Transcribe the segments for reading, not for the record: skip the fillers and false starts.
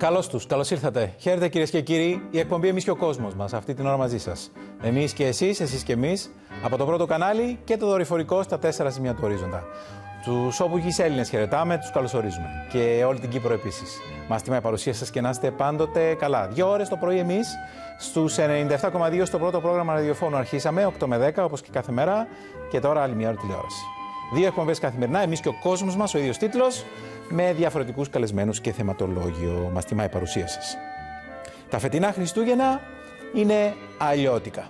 Καλώς τους, καλώς ήρθατε. Χαίρετε κυρίες και κύριοι, η εκπομπή Εμείς και ο Κόσμος μας, αυτή την ώρα μαζί σας. Εμείς και εσείς, εσείς και εμείς, από το πρώτο κανάλι και το δορυφορικό στα 4 σημεία του ορίζοντα. Τους όπουργους Έλληνες χαιρετάμε, τους καλωσορίζουμε. Και όλη την Κύπρο επίσης. Μας τιμά η παρουσία σας και να είστε πάντοτε καλά. 2 ώρες το πρωί εμείς, στους 97,2 στο πρώτο πρόγραμμα ραδιοφώνου αρχίσαμε, 8 με 10 όπως και κάθε μέρα. Και τώρα άλλη μια ώρα τηλεόραση. 2 εκπομπές καθημερινά, Εμείς και ο Κόσμος μας, ο ίδιος τίτλος, με διαφορετικούς καλεσμένους και θεματολόγιο. Μας τιμά η παρουσία σας. Τα φετινά Χριστούγεννα είναι αλλιώτικα.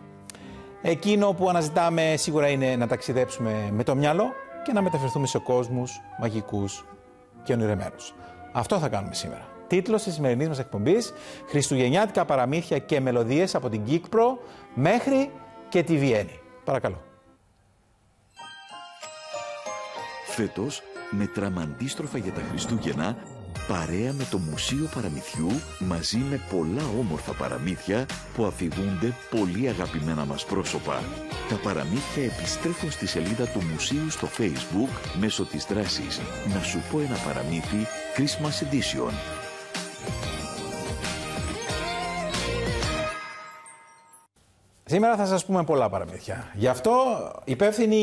Εκείνο που αναζητάμε σίγουρα είναι να ταξιδέψουμε με το μυαλό και να μεταφερθούμε σε κόσμους μαγικούς και ονειρεμένους. Αυτό θα κάνουμε σήμερα. Τίτλος της σημερινής μας εκπομπής: Χριστουγεννιάτικα παραμύθια και μελωδίες από την Κύπρο μέχρι και τη Βιέννη. Παρακαλώ. Φέτος, με τραμαντίστροφα για τα Χριστούγεννα, παρέα με το Μουσείο Παραμυθιού, μαζί με πολλά όμορφα παραμύθια που αφηγούνται πολύ αγαπημένα μας πρόσωπα. Τα παραμύθια επιστρέφουν στη σελίδα του Μουσείου στο Facebook μέσω της δράσης «Να σου πω ένα παραμύθι Christmas Edition». Σήμερα θα σας πούμε πολλά παραμύθια. Γι' αυτό υπεύθυνη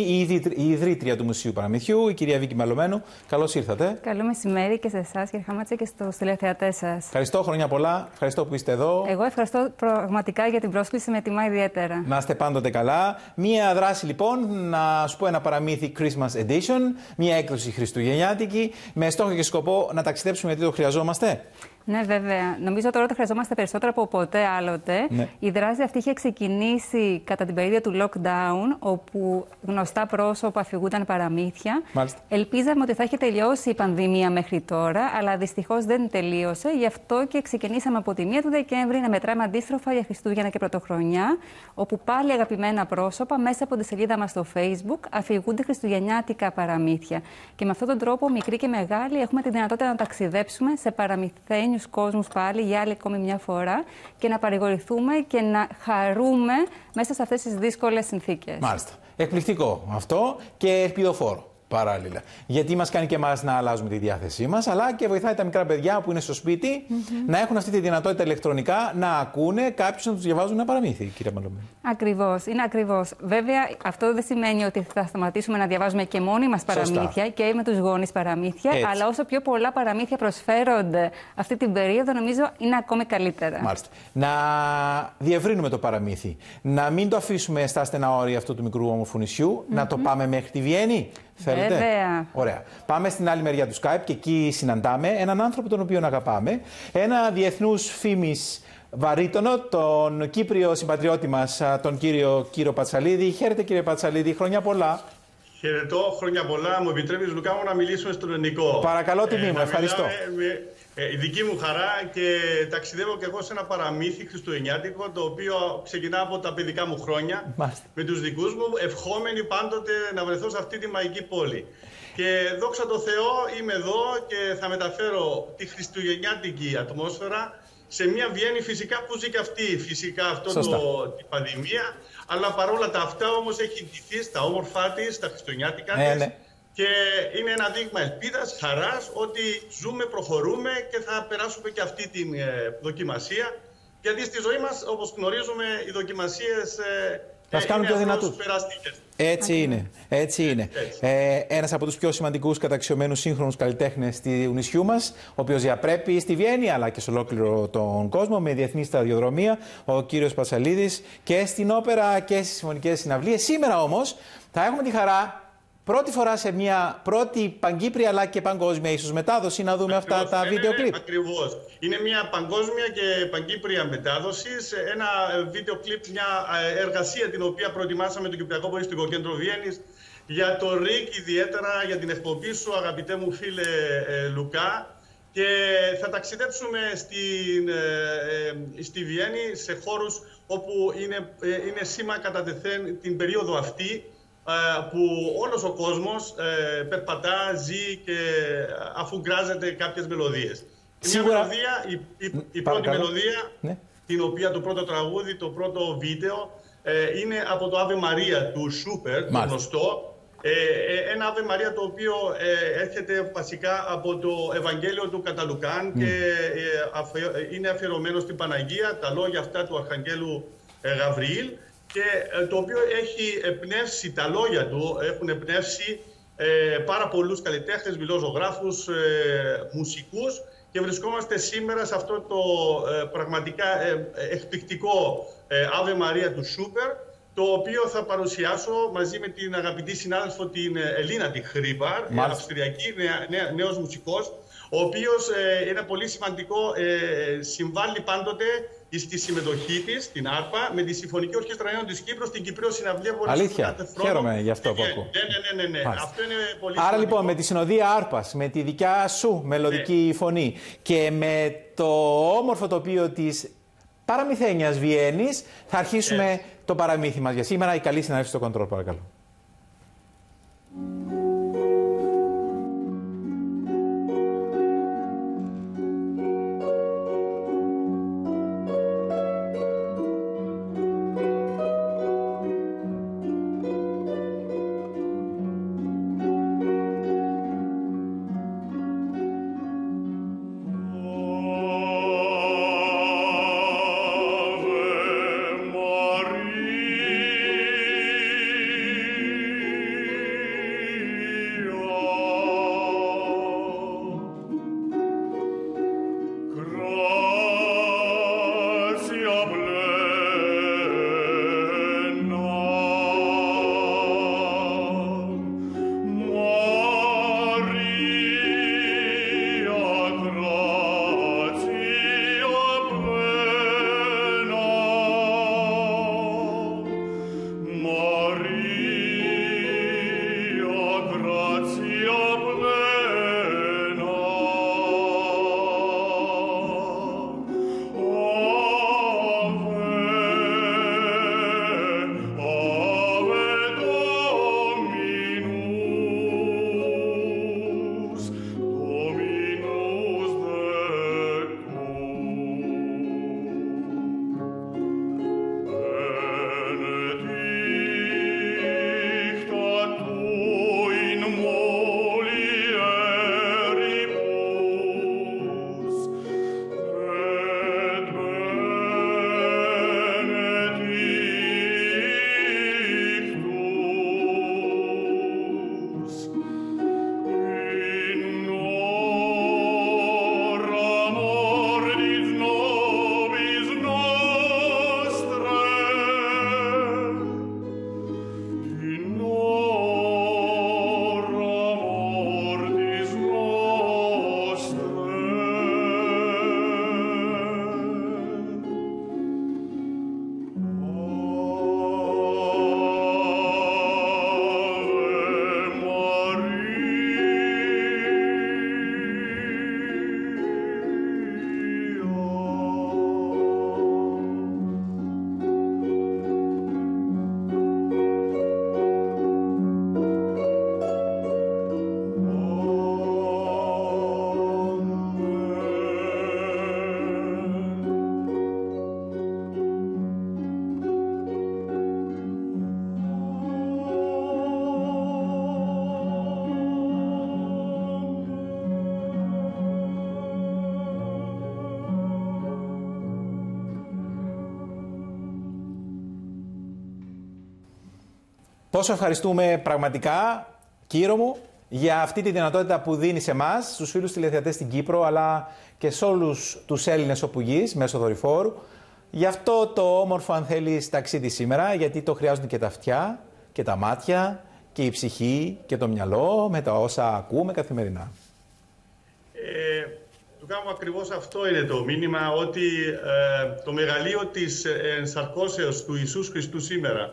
η ιδρύτρια του Μουσείου Παραμυθιού, η κυρία Βίκη Μαλωμένου. Καλώς ήρθατε. Καλό μεσημέρι και σε εσάς, κύριε Χάματσα, και στους τηλεθεατές σας. Ευχαριστώ, χρόνια πολλά. Ευχαριστώ που είστε εδώ. Εγώ ευχαριστώ πραγματικά για την πρόσκληση, με τιμά ιδιαίτερα. Να είστε πάντοτε καλά. Μία δράση λοιπόν, να σου πω ένα παραμύθι Christmas Edition, μία έκδοση χριστουγεννιάτικη, με στόχο και σκοπό να ταξιδέψουμε γιατί το χρειαζόμαστε. Ναι, βέβαια. Νομίζω τώρα το χρειαζόμαστε περισσότερο από ποτέ άλλοτε. Ναι. Η δράση αυτή είχε ξεκινήσει κατά την περίοδο του lockdown, όπου γνωστά πρόσωπα αφηγούνταν παραμύθια. Μάλιστα. Ελπίζαμε ότι θα είχε τελειώσει η πανδημία μέχρι τώρα, αλλά δυστυχώς δεν τελείωσε. Γι' αυτό και ξεκινήσαμε από τη 1 του Δεκέμβρη να μετράμε αντίστροφα για Χριστούγεννα και Πρωτοχρονιά, όπου πάλι αγαπημένα πρόσωπα μέσα από τη σελίδα μας στο Facebook αφηγούνται χριστουγεννιάτικα παραμύθια. Και με αυτόν τον τρόπο, μικροί και μεγάλοι, έχουμε τη δυνατότητα να ταξιδέψουμε σε παραμυθένιους κόσμους πάλι για άλλη ακόμη μια φορά και να παρηγορηθούμε και να χαρούμε μέσα σε αυτές τις δύσκολες συνθήκες. Μάλιστα. Εκπληκτικό αυτό και ελπιδοφόρο παράλληλα. Γιατί μας κάνει και εμάς να αλλάζουμε τη διάθεσή μας, αλλά και βοηθάει τα μικρά παιδιά που είναι στο σπίτι να έχουν αυτή τη δυνατότητα ηλεκτρονικά να ακούνε κάποιους να τους διαβάζουν ένα παραμύθι, κύριε Μαλωμένη. Ακριβώς, είναι ακριβώς. Βέβαια, αυτό δεν σημαίνει ότι θα σταματήσουμε να διαβάζουμε και μόνοι μας παραμύθια. Σωστά. Και με τους γονείς παραμύθια, έτσι. Αλλά όσο πιο πολλά παραμύθια προσφέρονται αυτή την περίοδο, νομίζω είναι ακόμη καλύτερα. Μάλιστα. Να διευρύνουμε το παραμύθι. Να μην το αφήσουμε στα στενά όρια αυτού του μικρού όμορφου νησιού, να το πάμε μέχρι τη Βιέννη. Θέλετε? Βέβαια. Ωραία. Πάμε στην άλλη μεριά του Skype και εκεί συναντάμε έναν άνθρωπο τον οποίο αγαπάμε. Ένα διεθνούς φήμης βαρύτονο, τον Κύπριο συμπατριώτη μας, τον κύριο Πατσαλίδη. Χαίρετε, κύριε Πατσαλίδη, χρόνια πολλά. Χαιρετώ, χρόνια πολλά. Μου επιτρέπεις, Λουκά μου, να μιλήσουμε στον ελληνικό. Παρακαλώ, τιμή μου, ευχαριστώ. Η δική μου χαρά, και ταξιδεύω και εγώ σε ένα παραμύθι χριστουγεννιάτικο, το οποίο ξεκινά από τα παιδικά μου χρόνια. Μάλιστα. Με τους δικούς μου, ευχόμενοι πάντοτε να βρεθώ σε αυτή τη μαγική πόλη. Και δόξα τω Θεώ είμαι εδώ και θα μεταφέρω τη χριστουγεννιάτικη ατμόσφαιρα σε μια Βιέννη φυσικά που ζει και αυτή, φυσικά την πανδημία. Αλλά παρόλα τα αυτά όμως έχει ντυθεί στα όμορφά της, στα χριστουγεννιάτικα της. Ναι. Και είναι ένα δείγμα ελπίδας, χαράς, ότι ζούμε, προχωρούμε και θα περάσουμε και αυτή την δοκιμασία. Γιατί στη ζωή μας, όπως γνωρίζουμε, οι δοκιμασίες μας κάνουν πιο δυνατούς. Περαστικές. Έτσι είναι. Έτσι είναι. Ένας από τους πιο σημαντικούς καταξιωμένους σύγχρονους καλλιτέχνες του νησιού μας, ο οποίος διαπρέπει στη Βιέννη αλλά και σε ολόκληρο τον κόσμο με διεθνή σταδιοδρομία, ο κύριος Πατσαλίδης, και στην όπερα και στις συμφωνικές συναυλίες. Σήμερα όμως θα έχουμε τη χαρά, πρώτη φορά σε μια πρώτη παγκύπρια αλλά και παγκόσμια ίσως μετάδοση, να δούμε αυτά τα βίντεο κλιπ. Ακριβώς. Είναι μια παγκόσμια και παγκύπρια μετάδοση. Ένα βίντεο κλιπ, μια εργασία την οποία προετοιμάσαμε το Κυπριακό Πολιτιστικό Κέντρο Βιέννης για το ΡΙΚ, ιδιαίτερα για την εκπομπή σου, αγαπητέ μου φίλε Λουκά. Και θα ταξιδέψουμε στη Βιέννη σε χώρους όπου είναι σήμα κατά τεθέν την περίοδο αυτή, που όλος ο κόσμος περπατά, ζει και αφουγκράζεται κάποιες μελωδίες. Σίγουρα... Μια μελωδία, η πρώτη μελωδία, ναι, την οποία το πρώτο τραγούδι, το πρώτο βίντεο, είναι από το Ave Maria του Σούπερ, το γνωστό, Ένα Αβε Μαρία το οποίο έρχεται βασικά από το Ευαγγέλιο του Καταλουκάν και είναι αφιερωμένο στην Παναγία, τα λόγια αυτά του Αρχαγγέλου Γαβριήλ, και το οποίο έχει εμπνεύσει, τα λόγια του έχουν εμπνεύσει πάρα πολλούς καλλιτέχνες, μιλοζωγράφους, μουσικούς, και βρισκόμαστε σήμερα σε αυτό το πραγματικά εκπληκτικό Αβε Μαρία του Σούπερ, το οποίο θα παρουσιάσω μαζί με την αγαπητή συνάδελφο την Ελίνα τη Χρύπαρ, αυστριακή, νέος μουσικός, ο οποίος είναι πολύ σημαντικό, συμβάλλει πάντοτε στη συμμετοχή της, στην άρπα, με τη Συμφωνική Ορχήστρα Νέων της Κύπρου, στην Κυπρίο Συναυλία που αλήθεια, κάθε χρόνο. Χαίρομαι γι' αυτό που ακούω. Ναι. Αυτό είναι πολύ Άρα σημαντικό. λοιπόν με τη συνοδεία άρπας, με τη δικιά σου μελωδική φωνή και με το όμορφο τοπίο της παραμυθένιας Βιέννης, θα αρχίσουμε το παραμύθι μας για σήμερα. Η καλή συνάδελφη στο κοντρόλ, παρακαλώ. Πόσο ευχαριστούμε πραγματικά, Κύρο μου, για αυτή τη δυνατότητα που δίνει σε εμάς, στους φίλους τηλεθεατές στην Κύπρο, αλλά και σε όλους τους Έλληνες όπου γης, μέσω δορυφόρου, για αυτό το όμορφο, αν θέλεις, ταξίδι σήμερα, γιατί το χρειάζονται και τα αυτιά και τα μάτια και η ψυχή και το μυαλό με τα όσα ακούμε καθημερινά. Του κάνουμε ακριβώς αυτό είναι το μήνυμα, ότι το μεγαλείο της ενσαρκώσεως του Ιησούς Χριστού σήμερα,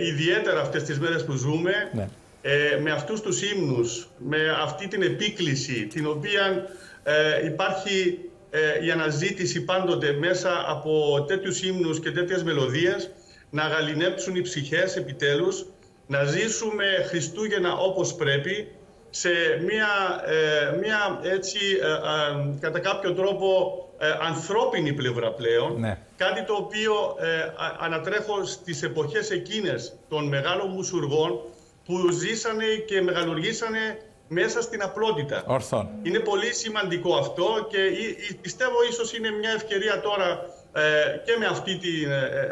ιδιαίτερα αυτές τις μέρες που ζούμε, με αυτούς τους ύμνους, με αυτή την επίκληση, την οποία υπάρχει η αναζήτηση πάντοτε μέσα από τέτοιους ύμνους και τέτοιες μελωδίες, να γαληνέψουν οι ψυχές επιτέλους, να ζήσουμε Χριστούγεννα όπως πρέπει, σε μια έτσι, κατά κάποιο τρόπο, ανθρώπινη πλευρά πλέον. Ναι. Κάτι το οποίο ανατρέχω στις εποχές εκείνες των μεγάλων μουσουργών, που ζήσανε και μεγαλουργήσανε μέσα στην απλότητα. Ορθόν. Είναι πολύ σημαντικό αυτό και πιστεύω ίσως είναι μια ευκαιρία τώρα και με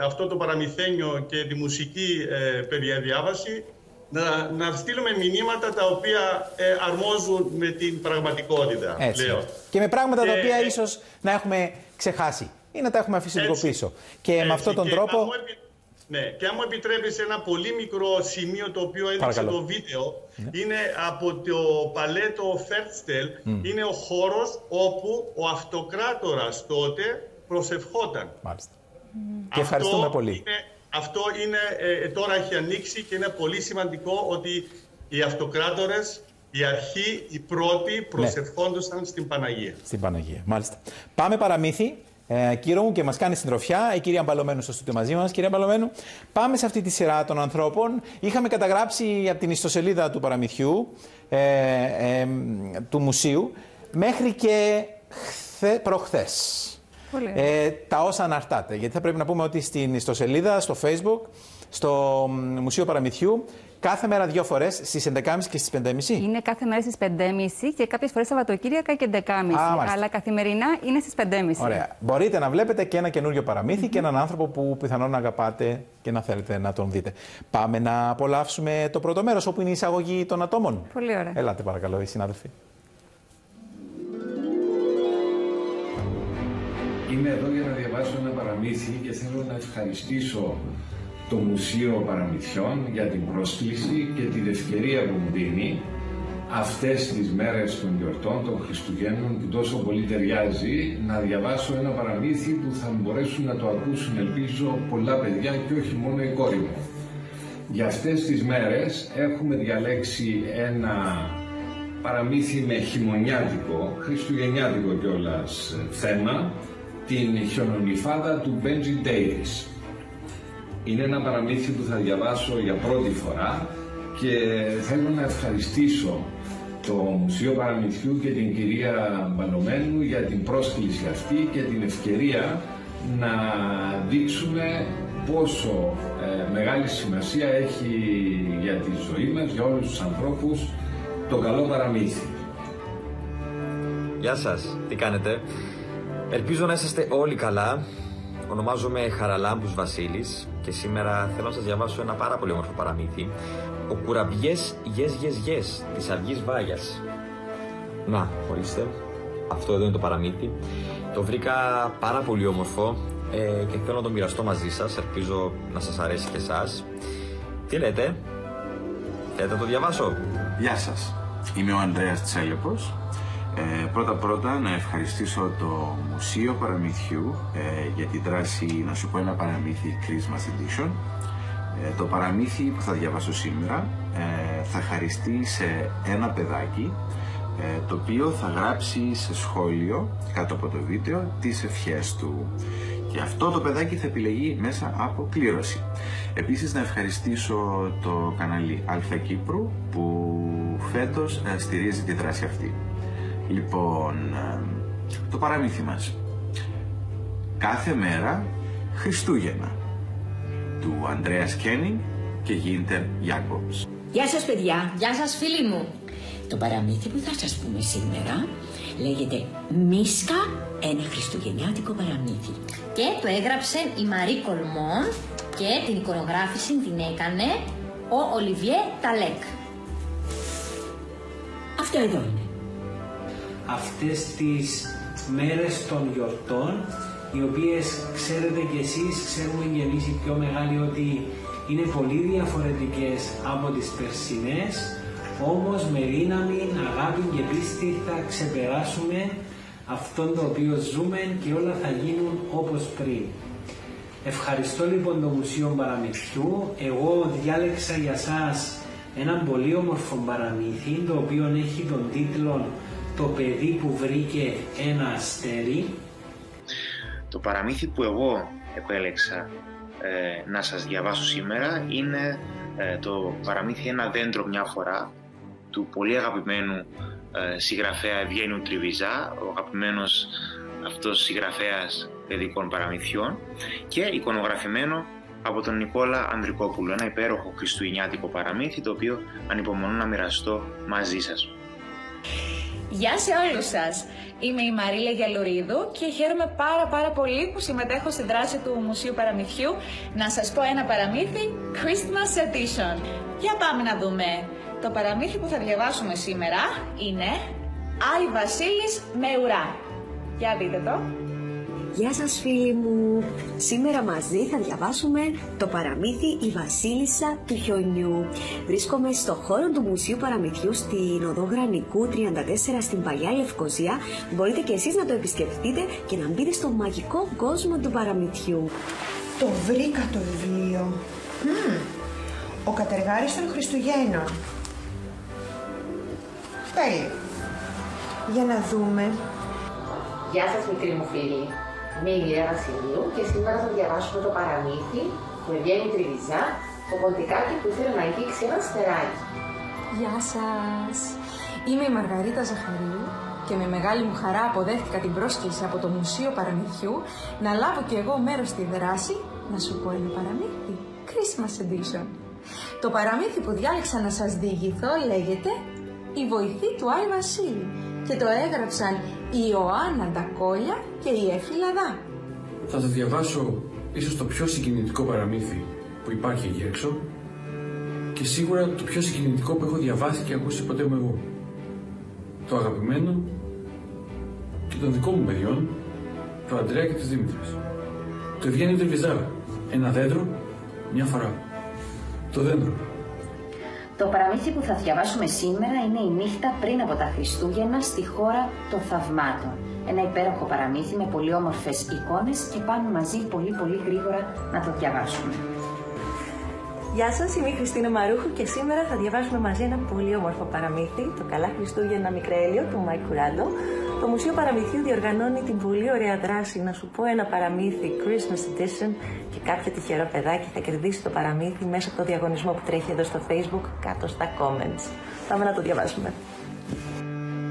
αυτό το παραμυθένιο και τη μουσική περιδιάβαση να στείλουμε μηνύματα τα οποία αρμόζουν με την πραγματικότητα. Λέω. Και με πράγματα τα οποία ίσως να έχουμε ξεχάσει ή να τα έχουμε αφήσει λίγο πίσω. Και με αυτόν τον τρόπο... Ναι, και αν μου επιτρέπεις ένα πολύ μικρό σημείο το οποίο έδειξε το βίντεο, είναι από το παλέτο Φέρτστελ, είναι ο χώρος όπου ο αυτοκράτορας τότε προσευχόταν. Μάλιστα. Και ευχαριστούμε πολύ. Αυτό είναι, τώρα έχει ανοίξει και είναι πολύ σημαντικό ότι οι αυτοκράτορες, η αρχή, οι πρώτοι προσευχόντουσαν στην Παναγία. Στην Παναγία, μάλιστα. Πάμε παραμύθι. Κύριο μου, και μας κάνει συντροφιά η κυρία Μπαλωμένου στο στούντιο μαζί μας. Κυρία Μπαλωμένου, πάμε σε αυτή τη σειρά των ανθρώπων. Είχαμε καταγράψει από την ιστοσελίδα του παραμυθιού, του μουσείου, μέχρι και προχθές. Τα όσα αναρτάτε. Γιατί θα πρέπει να πούμε ότι στην ιστοσελίδα, στο Facebook, στο Μουσείο Παραμυθιού, κάθε μέρα 2 φορές, στις 11.30 και στις 5.30. Είναι κάθε μέρα στις 5.30 και κάποιες φορές Σαββατοκύριακα και 11.30. Αλλά καθημερινά είναι στις 5.30. Ωραία. Μπορείτε να βλέπετε και ένα καινούριο παραμύθι και έναν άνθρωπο που πιθανόν να αγαπάτε και να θέλετε να τον δείτε. Πάμε να απολαύσουμε το πρώτο μέρος, όπου είναι η εισαγωγή των ατόμων. Πολύ ωραία. Ελάτε παρακαλώ, οι συνάδελφοι. Είμαι εδώ για να διαβάσω ένα παραμύθι και θέλω να ευχαριστήσω το Μουσείο Παραμυθιών για την πρόσκληση και την ευκαιρία που μου δίνει αυτές τις μέρες των γιορτών, των Χριστουγέννων, που τόσο πολύ ταιριάζει, να διαβάσω ένα παραμύθι που θα μπορέσουν να το ακούσουν, ελπίζω, πολλά παιδιά και όχι μόνο η κόρη μου. Για αυτές τις μέρες έχουμε διαλέξει ένα παραμύθι με χειμωνιάτικο, χριστουγεννιάτικο κιόλας θέμα, την χιονονυφάδα του Benji Davis. Είναι ένα παραμύθι που θα διαβάσω για πρώτη φορά και θέλω να ευχαριστήσω το Μουσείο Παραμυθιού και την κυρία Μπαλωμένου για την πρόσκληση αυτή και την ευκαιρία να δείξουμε πόσο μεγάλη σημασία έχει για τη ζωή μας, για όλους τους ανθρώπους, το καλό παραμύθι. Γεια σας, τι κάνετε? Ελπίζω να είσαστε όλοι καλά. Ονομάζομαι Χαραλάμπους Βασίλης και σήμερα θέλω να σας διαβάσω ένα πάρα πολύ όμορφο παραμύθι. Ο κουραμπιές γες της Αυγής Βάγιας. Να, ορίστε, αυτό εδώ είναι το παραμύθι. Το βρήκα πάρα πολύ όμορφο και θέλω να το μοιραστώ μαζί σας. Ελπίζω να σας αρέσει και εσάς. Τι λέτε? Θέλετε να το διαβάσω? Γεια σας, είμαι ο Ανδρέας Τσέλεπος. Πρώτα να ευχαριστήσω το Μουσείο Παραμυθιού για την δράση να σου πω ένα παραμύθι Christmas Edition. Το παραμύθι που θα διαβάσω σήμερα θα χαριστεί σε ένα παιδάκι το οποίο θα γράψει σε σχόλιο κάτω από το βίντεο τις ευχές του. Και αυτό το παιδάκι θα επιλεγεί μέσα από κλήρωση. Επίσης να ευχαριστήσω το κανάλι Αλφα Κύπρου που φέτος στηρίζει τη δράση αυτή. Λοιπόν, το παραμύθι μας. Κάθε μέρα Χριστούγεννα, του Ανδρέας Κένινγκ και Γίντερ Γιάκομπς. Γεια σας παιδιά. Γεια σας φίλοι μου. Το παραμύθι που θα σας πούμε σήμερα λέγεται Μίσκα, ένα χριστουγεννιάτικο παραμύθι. Και το έγραψε η Μαρή Κολμόν και την εικονογράφηση την έκανε ο Ολιβιέ Ταλέκ. Αυτό εδώ είναι. Αυτές τις μέρες των γιορτών, οι οποίες ξέρετε κι εσείς, ξέρουμε κι εμείς οι πιο μεγάλοι ότι είναι πολύ διαφορετικές από τις περσινές, όμως με δύναμη, αγάπη και πίστη θα ξεπεράσουμε αυτόν το οποίο ζούμε και όλα θα γίνουν όπως πριν. Ευχαριστώ λοιπόν το Μουσείο Παραμυθιού. Εγώ διάλεξα για σας έναν πολύ όμορφο παραμύθι, το οποίο έχει τον τίτλο «Το παιδί που βρήκε ένα αστέρι». Το παραμύθι που εγώ επέλεξα να σας διαβάσω σήμερα είναι το παραμύθι «Ένα δέντρο μια φορά» του πολύ αγαπημένου συγγραφέα Ευγένιου Τριβιζά, ο αγαπημένος αυτός συγγραφέας παιδικών παραμυθιών, και εικονογραφημένο από τον Νικόλα Ανδρικόπουλο. Ένα υπέροχο χριστουγεννιάτικο παραμύθι, το οποίο ανυπομονώ να μοιραστώ μαζί σας. Γεια σε όλους σας! Είμαι η Μαρίλα Γιαλουρίδου και χαίρομαι πάρα πολύ που συμμετέχω στην δράση του Μουσείου Παραμυθιού να σας πω ένα παραμύθι Christmas Edition. Για πάμε να δούμε. Το παραμύθι που θα διαβάσουμε σήμερα είναι Άι Βασίλης με ουρά. Για δείτε το. Γεια σας φίλοι μου! Σήμερα μαζί θα διαβάσουμε το παραμύθι «Η Βασίλισσα του Χιονιού». Βρίσκομαι στο χώρο του Μουσείου Παραμυθιού στην οδό Γρανικού 34 στην Παλιά Λευκοσία. Μπορείτε και εσείς να το επισκεφτείτε και να μπείτε στο μαγικό κόσμο του παραμυθιού. Το βρήκα το βιβλίο. Ο Κατεργάρης των Χριστουγέννων. Τέλειο. Για να δούμε. Γεια σας μικροί μου φίλοι. Είμαι η Ηλία Βασιλείου και σήμερα θα διαβάσουμε το παραμύθι του Ευγένη Τριβιζά, το ποντικάκι που ήθελε να αγγίξει ένα αστεράκι. Γεια σας. Είμαι η Μαργαρίτα Ζαχαρίου και με μεγάλη μου χαρά αποδέχτηκα την πρόσκληση από το Μουσείο Παραμυθιού να λάβω και εγώ μέρος στη δράση να σου πω ένα παραμύθι. Christmas Edition. Το παραμύθι που διάλεξα να σας διηγηθώ λέγεται «Η βοηθή του Άι Βασίλη» και το έγραψαν η Ιωάννα Ντακόλια και η Εφη Λαδά. Θα το διαβάσω ίσως το πιο συγκινητικό παραμύθι που υπάρχει εκεί έξω και σίγουρα το πιο συγκινητικό που έχω διαβάσει και ακούσει ποτέ μου εγώ. Το αγαπημένο και των δικών μου παιδιών, το Αντρέα και της Δήμητρας. Το Ευγένη Τριβιζά. Ένα δέντρο, μια φορά. Το δέντρο. Το παραμύθι που θα διαβάσουμε σήμερα είναι η νύχτα πριν από τα Χριστούγεννα στη χώρα των θαυμάτων. Ένα υπέροχο παραμύθι με πολύ όμορφες εικόνες και πάμε μαζί πολύ γρήγορα να το διαβάσουμε. Γεια σας, είμαι η Χριστίνα Μαρούχου και σήμερα θα διαβάσουμε μαζί ένα πολύ όμορφο παραμύθι, το Καλά Χριστούγεννα Μικρέλιο του Μάικ Κουράντο. Το Μουσείο Παραμυθιού διοργανώνει την πολύ ωραία δράση να σου πω ένα παραμύθι Christmas Edition και κάποιο τυχερό παιδάκι θα κερδίσει το παραμύθι μέσα από το διαγωνισμό που τρέχει εδώ στο Facebook κάτω στα comments. Πάμε να το διαβάσουμε.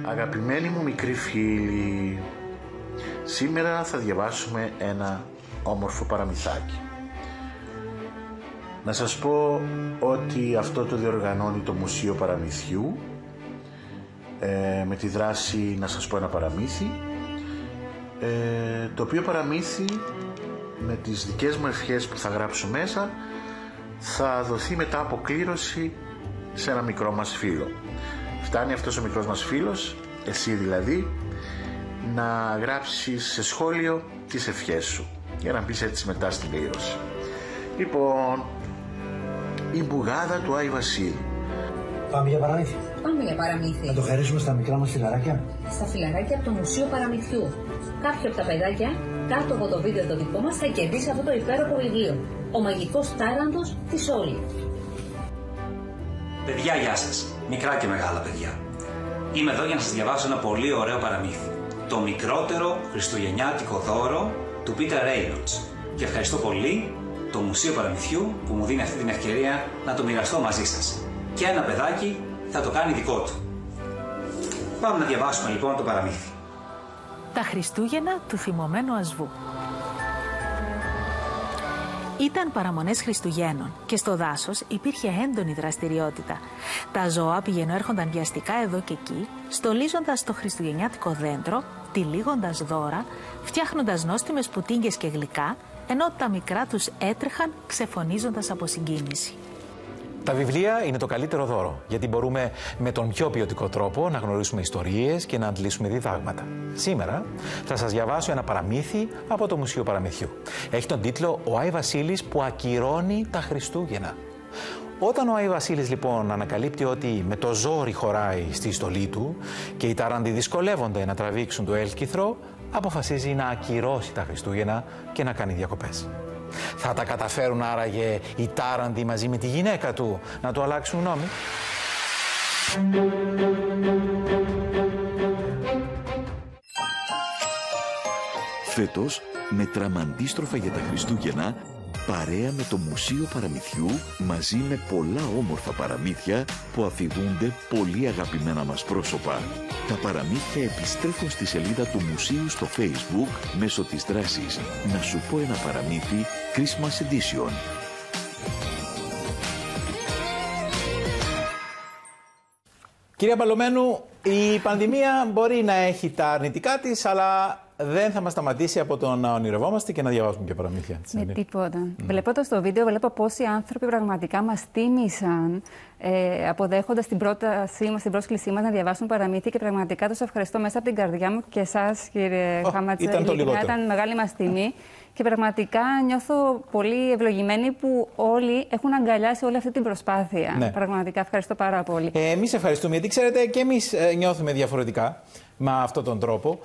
Αγαπημένοι μου μικροί φίλοι, σήμερα θα διαβάσουμε ένα όμορφο παραμυθάκι. Να σας πω ότι αυτό το διοργανώνει το Μουσείο Παραμυθιού με τη δράση να σας πω ένα παραμύθι, το οποίο παραμύθι με τις δικές μου ευχές που θα γράψω μέσα θα δοθεί μετά αποκλήρωση σε ένα μικρό μας φίλο. Φτάνει αυτός ο μικρός μας φίλος, εσύ δηλαδή, να γράψεις σε σχόλιο τις ευχές σου για να μπεις έτσι μετά στην κλήρωση. Λοιπόν, η μπουγάδα του Άι Βασίλη. Πάμε για παραμύθι. Πάμε για παραμύθι. Να το χαρίσουμε στα μικρά μας φιλαράκια. Στα φιλαράκια από το Μουσείο Παραμυθιού. Κάποιο από τα παιδάκια κάτω από το βίντεο το δικό μας θα κερδίσει αυτό το υπέροχο βιβλίο. Ο μαγικός τάραντος της Όλη. Παιδιά, γεια σας. Μικρά και μεγάλα παιδιά. Είμαι εδώ για να σας διαβάσω ένα πολύ ωραίο παραμύθι. Το μικρότερο χριστουγεννιάτικο δώρο του Peter Reynolds. Και ευχαριστώ πολύ το Μουσείο Παραμυθιού που μου δίνει αυτή την ευκαιρία να το μοιραστώ μαζί σας. Και ένα παιδάκι θα το κάνει δικό του. Πάμε να διαβάσουμε λοιπόν το παραμύθι. Τα Χριστούγεννα του θυμωμένου Ασβού. Ήταν παραμονές Χριστουγέννων και στο δάσος υπήρχε έντονη δραστηριότητα. Τα ζώα πηγαινοέρχονταν βιαστικά εδώ και εκεί, στολίζοντας το χριστουγεννιάτικο δέντρο, τυλίγοντας δώρα, φτιάχνοντας νόστιμες πουτίνγκες και γλυκά, ενώ τα μικρά τους έτρεχαν ξεφωνίζοντας από συγκίνηση. Τα βιβλία είναι το καλύτερο δώρο, γιατί μπορούμε με τον πιο ποιοτικό τρόπο να γνωρίσουμε ιστορίες και να αντλήσουμε διδάγματα. Σήμερα θα σας διαβάσω ένα παραμύθι από το Μουσείο Παραμυθιού. Έχει τον τίτλο «Ο Άι Βασίλης που ακυρώνει τα Χριστούγεννα». Όταν ο Άι Βασίλης λοιπόν ανακαλύπτει ότι με το ζόρι χωράει στη στολή του και οι τάραντοι δυσκολεύονται να τραβήξουν το έλκυθρο, αποφασίζει να ακυρώσει τα Χριστούγεννα και να κάνει διακοπές. Θα τα καταφέρουν άραγε οι τάραντοι μαζί με τη γυναίκα του να του αλλάξουν γνώμη? Φέτος, με τραμαντίστροφα για τα Χριστούγεννα, παρέα με το Μουσείο Παραμυθιού, μαζί με πολλά όμορφα παραμύθια που αφηγούνται πολύ αγαπημένα μας πρόσωπα. Τα παραμύθια επιστρέφουν στη σελίδα του Μουσείου στο Facebook μέσω της δράσης «Να σου πω ένα παραμύθι Christmas Edition». Κυρία Παλωμένου, η πανδημία μπορεί να έχει τα αρνητικά της, αλλά δεν θα μας σταματήσει από το να ονειρευόμαστε και να διαβάζουμε και παραμύθια. Με τίποτα. Βλέποντας το βίντεο, βλέπω πόσοι άνθρωποι πραγματικά μας τίμησαν, αποδέχοντας την πρότασή μας, την πρόσκλησή μας να διαβάσουν παραμύθια, και πραγματικά τους ευχαριστώ μέσα από την καρδιά μου και εσάς, κύριε Χάματσα. Ήταν μεγάλη μας τιμή. Και πραγματικά νιώθω πολύ ευλογημένη που όλοι έχουν αγκαλιάσει όλη αυτή την προσπάθεια. Ναι. Πραγματικά ευχαριστώ πάρα πολύ. Εμείς ευχαριστούμε, γιατί ξέρετε και εμείς νιώθουμε διαφορετικά με αυτόν τον τρόπο.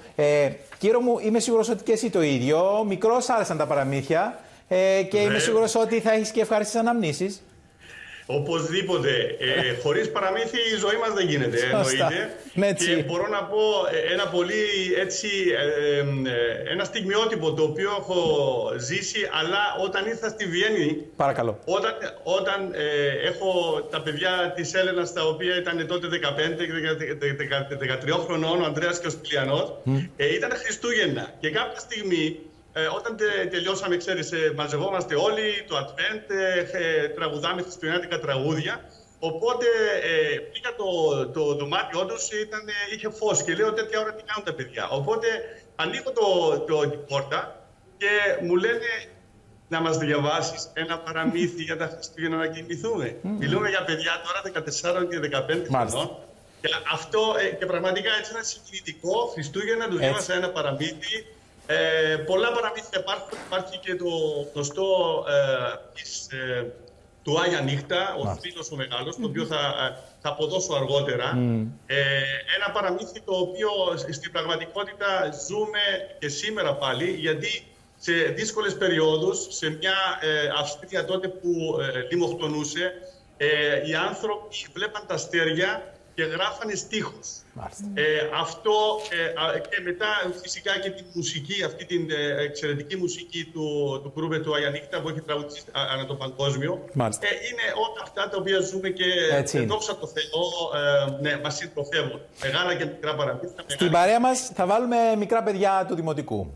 Κύριο μου, είμαι σίγουρος ότι και εσύ το ίδιο. Μικρός άρεσαν τα παραμύθια και είμαι σίγουρος ότι θα έχεις και ευχάριστες αναμνήσεις. Οπωσδήποτε. Χωρίς παραμύθι η ζωή μας δεν γίνεται, εννοείται. Και μπορώ να πω ένα πολύ έτσι, ένα στιγμιότυπο το οποίο έχω ζήσει, αλλά όταν ήρθα στη Βιέννη. Παρακαλώ. Όταν έχω τα παιδιά της Έλενας, τα οποία ήταν τότε 15 και 13 χρονών, ο Ανδρέας και ο Σπηλιανός, ήταν Χριστούγεννα. Και κάποια στιγμή, όταν τελειώσαμε, ξέρεις, μαζευόμαστε όλοι, το Advent, τραγουδάμε χριστουγεννιάτικα τραγούδια. Οπότε πήγα το δωμάτιό τους, είχε φως και λέω τέτοια ώρα τι κάνουν τα παιδιά. Οπότε ανοίγω την πόρτα και μου λένε να μας διαβάσεις ένα παραμύθι για τα Χριστούγεννα να κοιμηθούμε. Μιλούμε για παιδιά τώρα 14 και 15 χρονών. Και αυτό και πραγματικά έτσι ήταν συγκινητικό. Χριστούγεννα του διάβασα ένα παραμύθι. Πολλά παραμύθια υπάρχουν. Υπάρχει και το γνωστό του Άγια Νύχτα, ο Θρύλος ο Μεγάλος, το οποίο θα αποδώσω αργότερα. Ένα παραμύθι το οποίο στην πραγματικότητα ζούμε και σήμερα πάλι, γιατί σε δύσκολες περιόδους, σε μια Αυστρία τότε που λιμοκτονούσε, οι άνθρωποι βλέπαν τα αστέρια και γράφανε στίχους. Αυτό και μετά φυσικά και τη μουσική, αυτή την εξαιρετική μουσική του Κρούβε του Άγια Νύχτα που έχει τραγουδίσει ανά το παγκόσμιο. Είναι όλα αυτά τα οποία ζούμε και δόξα τω Θεώ, μας συντροφεύουν. Μεγάλα και μικρά παραμύθια. Στην παρέα μας θα βάλουμε μικρά παιδιά του Δημοτικού.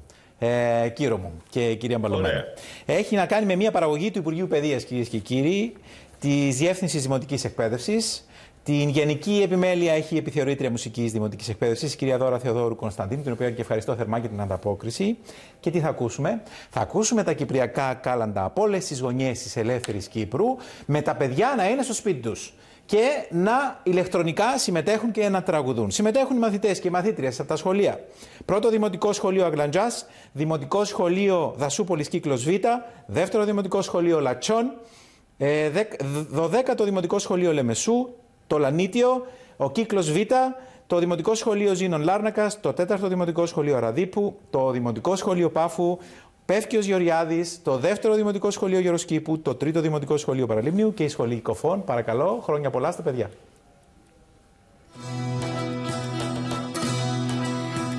Κύριο μου και κυρία Μπαλωμένη. Έχει να κάνει με μια παραγωγή του Υπουργείου Παιδείας, κυρίες και κύριοι, της Διεύθυνσης Δημοτικής Εκπαίδευσης. Την γενική επιμέλεια έχει η επιθεωρήτρια μουσικής δημοτικής εκπαίδευσης, η κυρία Δώρα Θεοδόρου Κωνσταντίνου, την οποία και ευχαριστώ θερμά για την ανταπόκριση. Και τι θα ακούσουμε? Θα ακούσουμε τα κυπριακά κάλαντα από όλες τις γωνιές της ελεύθερης Κύπρου, με τα παιδιά να είναι στο σπίτι τους και να ηλεκτρονικά συμμετέχουν και να τραγουδούν. Συμμετέχουν οι μαθητές και οι μαθήτριες από τα σχολεία. Πρώτο Δημοτικό Σχολείο Αγλαντζάς, Δημοτικό Σχολείο Δασούπολης Κύκλος Β, δεύτερο Δημοτικό Σχολείο Λατσών, 12ο Δημοτικό Σχολείο Λεμεσού, το Λανίτιο, ο Κύκλος Β, το Δημοτικό Σχολείο Ζήνων Λάρνακας, το 4ο Δημοτικό Σχολείο Αραδίπου, το Δημοτικό Σχολείο Πάφου, Πεύκιος Γεωργιάδης, το 2ο Δημοτικό Σχολείο Γεροσκήπου, το 3ο Δημοτικό Σχολείο Παραλίμνιου και η Σχολή Κοφών. Παρακαλώ, χρόνια πολλά στα παιδιά.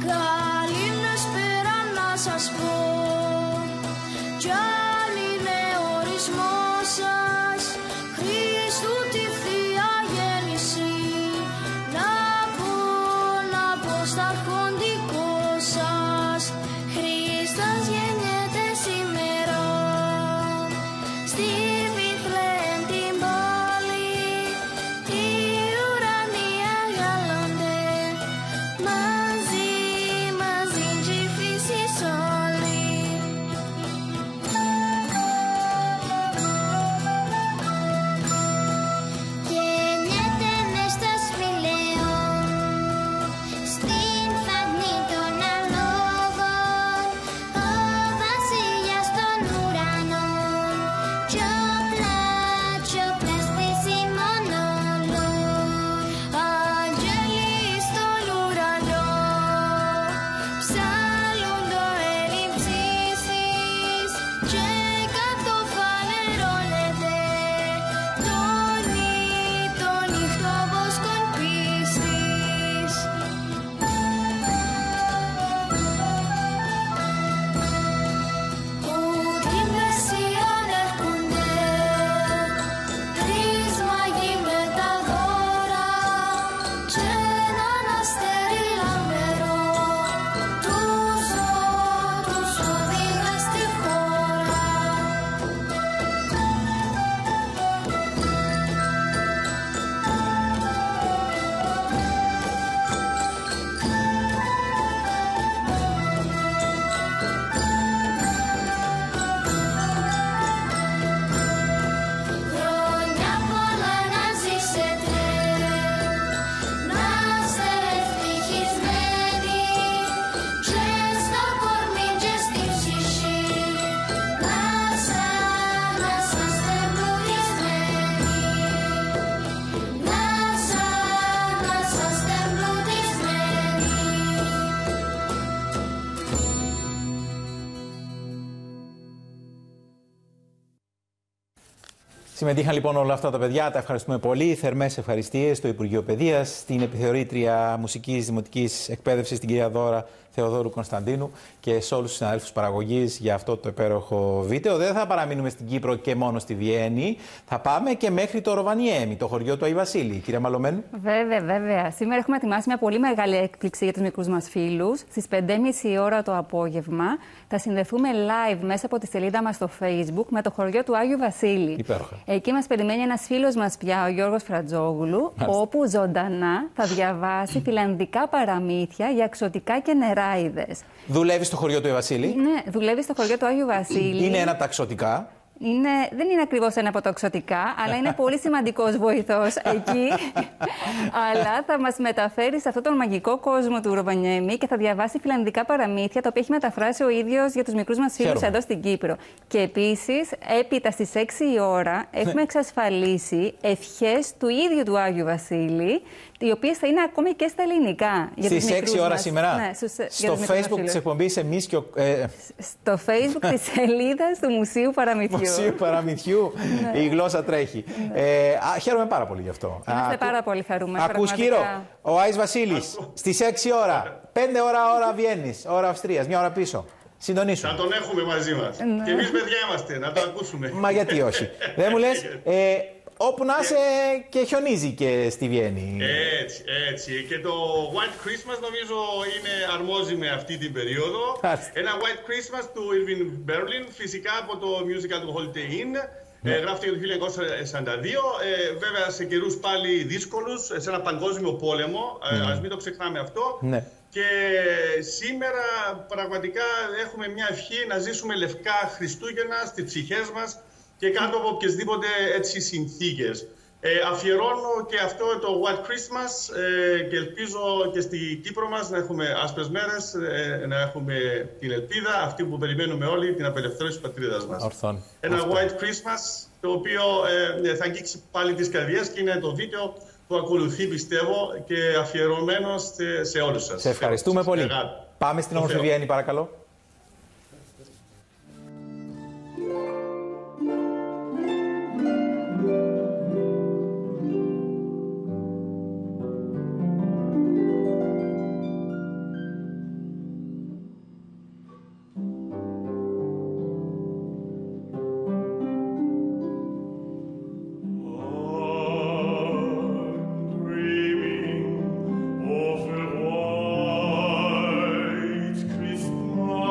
Καληνύσπερα να σας πω, κι αν είναι ορισμός σας, Χριστού τη Θεία Γέννηση, να πω στα αρχοντικό σας, Χριστός γεννιέται σήμερα, στη Βιθλεέμ την πόλη, οι ουρανοί αγαλώνται, μαζί κι η φύση όλη. Συμμετείχαν λοιπόν όλα αυτά τα παιδιά, τα ευχαριστούμε πολύ. Θερμές ευχαριστίες στο Υπουργείο Παιδείας, στην επιθεωρήτρια Μουσικής Δημοτικής Εκπαίδευσης, την κυρία Δώρα Θεοδόρου Κωνσταντίνου, και σε όλους τους συναδέλφους παραγωγής για αυτό το υπέροχο βίντεο. Δεν θα παραμείνουμε στην Κύπρο και μόνο στη Βιέννη. Θα πάμε και μέχρι το Ροβανιέμι, το χωριό του Άι Βασίλη. Κυρία Μαλωμένου. Βέβαια. Σήμερα έχουμε ετοιμάσει μια πολύ μεγάλη έκπληξη για τους μικρούς μας φίλους. Στις 5:30 ώρα το απόγευμα θα συνδεθούμε live μέσα από τη σελίδα μας στο Facebook με το χωριό του Άγιου Βασίλη. Υπέροχα. Εκεί μας περιμένει ένας φίλος μας πια, ο Γιώργος Φρατζόγλου, όπου ζωντανά θα διαβάσει φιλανδικά παραμύθια για εξωτικά και νεράιδες. Δουλεύει στο χωριό του Άι Βασίλη. Ναι, δουλεύει στο χωριό του Άγιου Βασίλη. Είναι ένα από τα εξωτικά. Δεν είναι ακριβώς ένα από τα εξωτικά, αλλά είναι πολύ σημαντικός βοηθός εκεί. Αλλά θα μας μεταφέρει σε αυτόν τον μαγικό κόσμο του Ροβανιέμι και θα διαβάσει φιλανδικά παραμύθια, τα οποία έχει μεταφράσει ο ίδιος για τους μικρούς μας φίλους εδώ στην Κύπρο. Και επίσης, έπειτα στις 6 η ώρα, έχουμε εξασφαλίσει ευχές του ίδιου του Άγιου Βασίλη, οι οποίες θα είναι ακόμη και στα ελληνικά. Στις 6 ώρα σήμερα. Ναι, στο Facebook της εκπομπής εμείς και στο Facebook της σελίδας του Μουσείου Παραμυθιού. Μουσείου Παραμυθιού. Η γλώσσα τρέχει. Χαίρομαι πάρα πολύ γι' αυτό. Είμαστε πάρα πολύ χαρούμενοι. Ακούς, Κύρο, ο Άις Βασίλης στις 6 ώρα. 5 ώρα Βιέννης, ώρα Αυστρίας, μια ώρα πίσω. Συντονίσου. Θα τον έχουμε μαζί μας. Και εμείς παιδιά είμαστε, να το ακούσουμε. Μα γιατί όχι. Δεν μου λες, όπου να είσαι και χιονίζει και στη Βιέννη. Έτσι. Και το White Christmas νομίζω αρμόζει με αυτή την περίοδο. Ένα White Christmas του Irving Berlin, φυσικά από το musical του Holiday Inn. Γράφτηκε το 1942, βέβαια σε καιρούς πάλι δύσκολους, σε ένα παγκόσμιο πόλεμο, ας μην το ξεχνάμε αυτό. Ναι. Και σήμερα πραγματικά έχουμε μια ευχή να ζήσουμε λευκά Χριστούγεννα στις ψυχές μας και κάτω από οποιασδήποτε έτσι συνθήκες. Αφιερώνω και αυτό το White Christmas και ελπίζω και στη Κύπρο μας να έχουμε άσπρες μέρες, να έχουμε την ελπίδα, αυτή που περιμένουμε όλοι, την απελευθέρωση της πατρίδας μας. Ένα White Christmas το οποίο θα αγγίξει πάλι τις καρδιές και είναι το βίντεο που ακολουθεί, πιστεύω, και αφιερωμένο σε όλους σας. Σε ευχαριστούμε πολύ. Πάμε στην όμορφη Βιέννη, παρακαλώ. Christmas.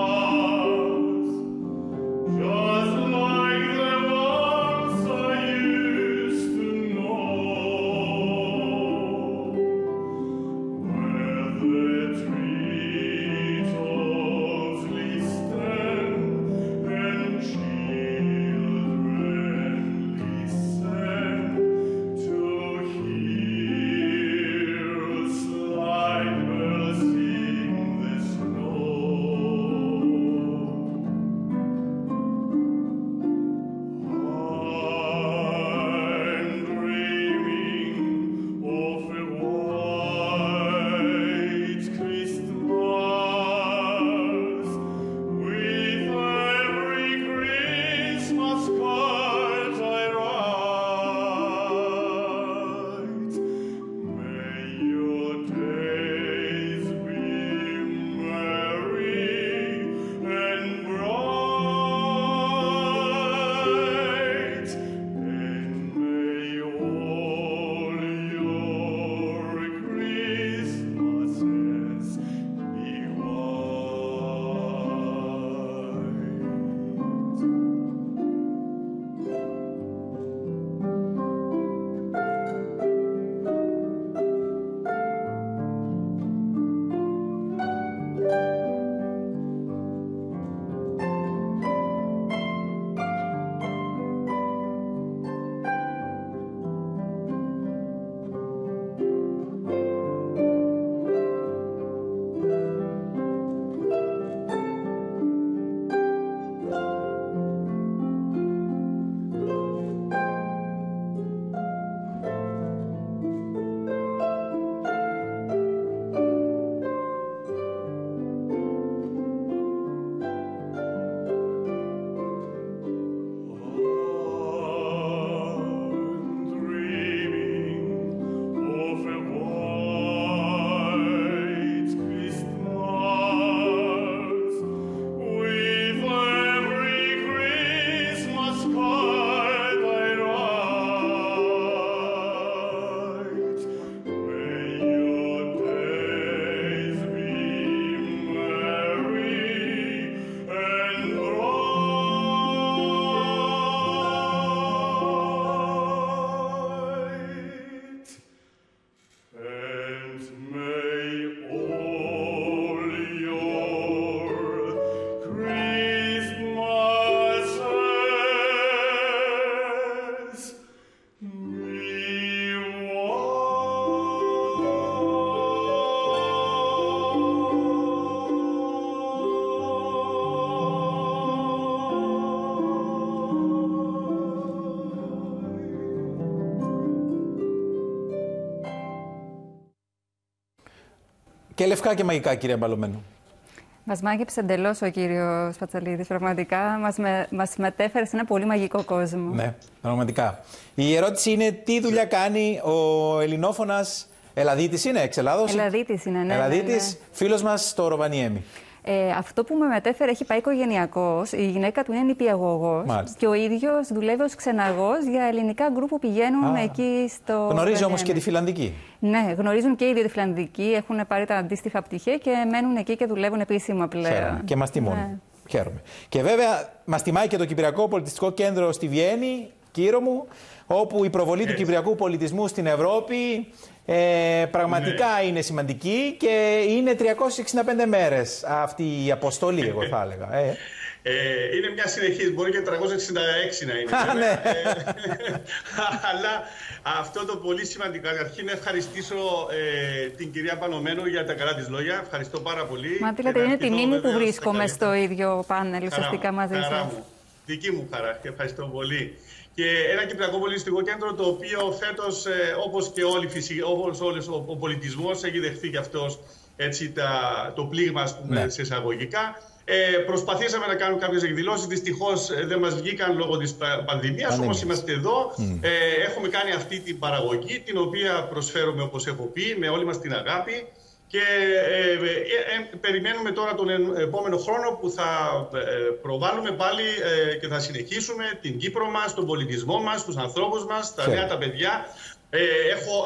Και λευκά και μαγικά, κύριε Μπαλωμένου. Μας μάγεψε εντελώς ο κύριος Πατσαλίδης. Πραγματικά μας μετέφερε σε ένα πολύ μαγικό κόσμο. Ναι, πραγματικά. Η ερώτηση είναι τι δουλειά κάνει ο ελληνόφωνας Ελλαδίτης, είναι εξ Ελλάδος. Ελλαδίτης είναι, ναι. Ελλαδίτης, ναι. φίλος μας στο Ροβανιέμι. Αυτό που με μετέφερε έχει πάει οικογενειακός. Η γυναίκα του είναι νηπιαγωγός. Και ο ίδιος δουλεύει ως ξεναγός για ελληνικά γκρουπ που πηγαίνουν εκεί στο. Γνωρίζει όμως και τη φιλανδική. Ναι, γνωρίζουν και οι δύο τη φιλανδική. Έχουν πάρει τα αντίστοιχα πτυχία και μένουν εκεί και δουλεύουν επίσημα πλέον. Χαίρομαι. Και μας τιμούν. Ναι. Χαίρομαι. Και βέβαια μας τιμάει και το Κυπριακό Πολιτιστικό Κέντρο στη Βιέννη, Κύρο μου, όπου η προβολή του κυπριακού πολιτισμού στην Ευρώπη πραγματικά είναι σημαντική και είναι 365 μέρες αυτή η αποστολή, εγώ θα έλεγα. Είναι μια συνεχής, μπορεί και 366 να είναι. Ναι. Αλλά αυτό το πολύ σημαντικό. Καταρχήν ευχαριστήσω την κυρία Πανωμένου για τα καλά της λόγια. Ευχαριστώ πάρα πολύ. Μα τι λέτε, είναι τιμή μου που βρίσκομαι στο ίδιο πάνελ ουσιαστικά μαζί σας. Δική μου χαρά και ευχαριστώ πολύ. Και ένα Κυπριακό Πολιτιστικό Κέντρο το οποίο φέτος, όπως και όλος ο πολιτισμός, έχει δεχθεί και αυτός έτσι, το πλήγμα, ας πούμε, σε εισαγωγικά. Προσπαθήσαμε να κάνουμε κάποιες εκδηλώσεις. Δυστυχώς δεν μας βγήκαν λόγω της πανδημίας. Όμως είμαστε εδώ. Έχουμε κάνει αυτή την παραγωγή, την οποία προσφέρουμε, όπως έχω πει, με όλη μας την αγάπη. Και περιμένουμε τώρα τον επόμενο χρόνο που θα προβάλλουμε πάλι και θα συνεχίσουμε την Κύπρο μας, τον πολιτισμό μας, τους ανθρώπους μας, τα νέα, τα παιδιά.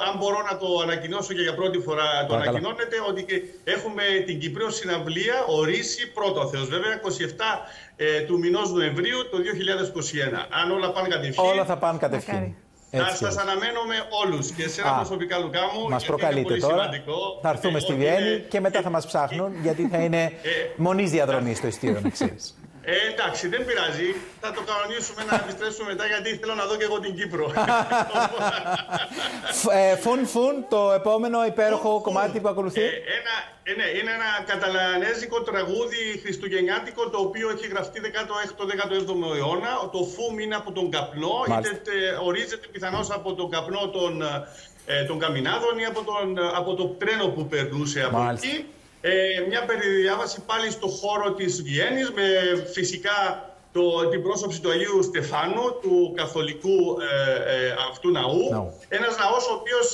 Αν μπορώ να το ανακοινώσω και για πρώτη φορά το ανακοινώνεται, ότι έχουμε την Κυπρέο Συναυλία ορίσει, πρώτο ο Θεός βέβαια, 27 του μηνός Νοεμβρίου το 2021. Αν όλα πάνε κατευθείαν. Όλα θα πάνε κατευθείαν. Θα σας αναμένουμε όλους και εσένα προσωπικά, Λουκά μου. Μας προκαλείτε τώρα. Σημαντικό. Θα έρθουμε στη Βιέννη και μετά θα μας ψάχνουν, γιατί θα είναι μονής διαδρομής το ειστήριο, να ξέρεις. Εντάξει, δεν πειράζει. Θα το κανονίσουμε να επιστρέψουμε μετά, γιατί θέλω να δω και εγώ την Κύπρο. Φουν, το επόμενο υπέροχο κομμάτι που ακολουθεί. Είναι ένα καταλανέζικο τραγούδι χριστουγεννιάτικο, το οποίο έχει γραφτεί 16ο-17ο αιώνα. Το φουμ είναι από τον καπνό, είτε ορίζεται πιθανώς από τον καπνό των καμινάδων ή από το τρένο που περνούσε από εκεί. Μια περιδιάβαση πάλι στο χώρο της Βιέννης, με φυσικά την πρόσωψη του Αγίου Στεφάνου, του καθολικού αυτού ναού. Ένας ναός ο οποίος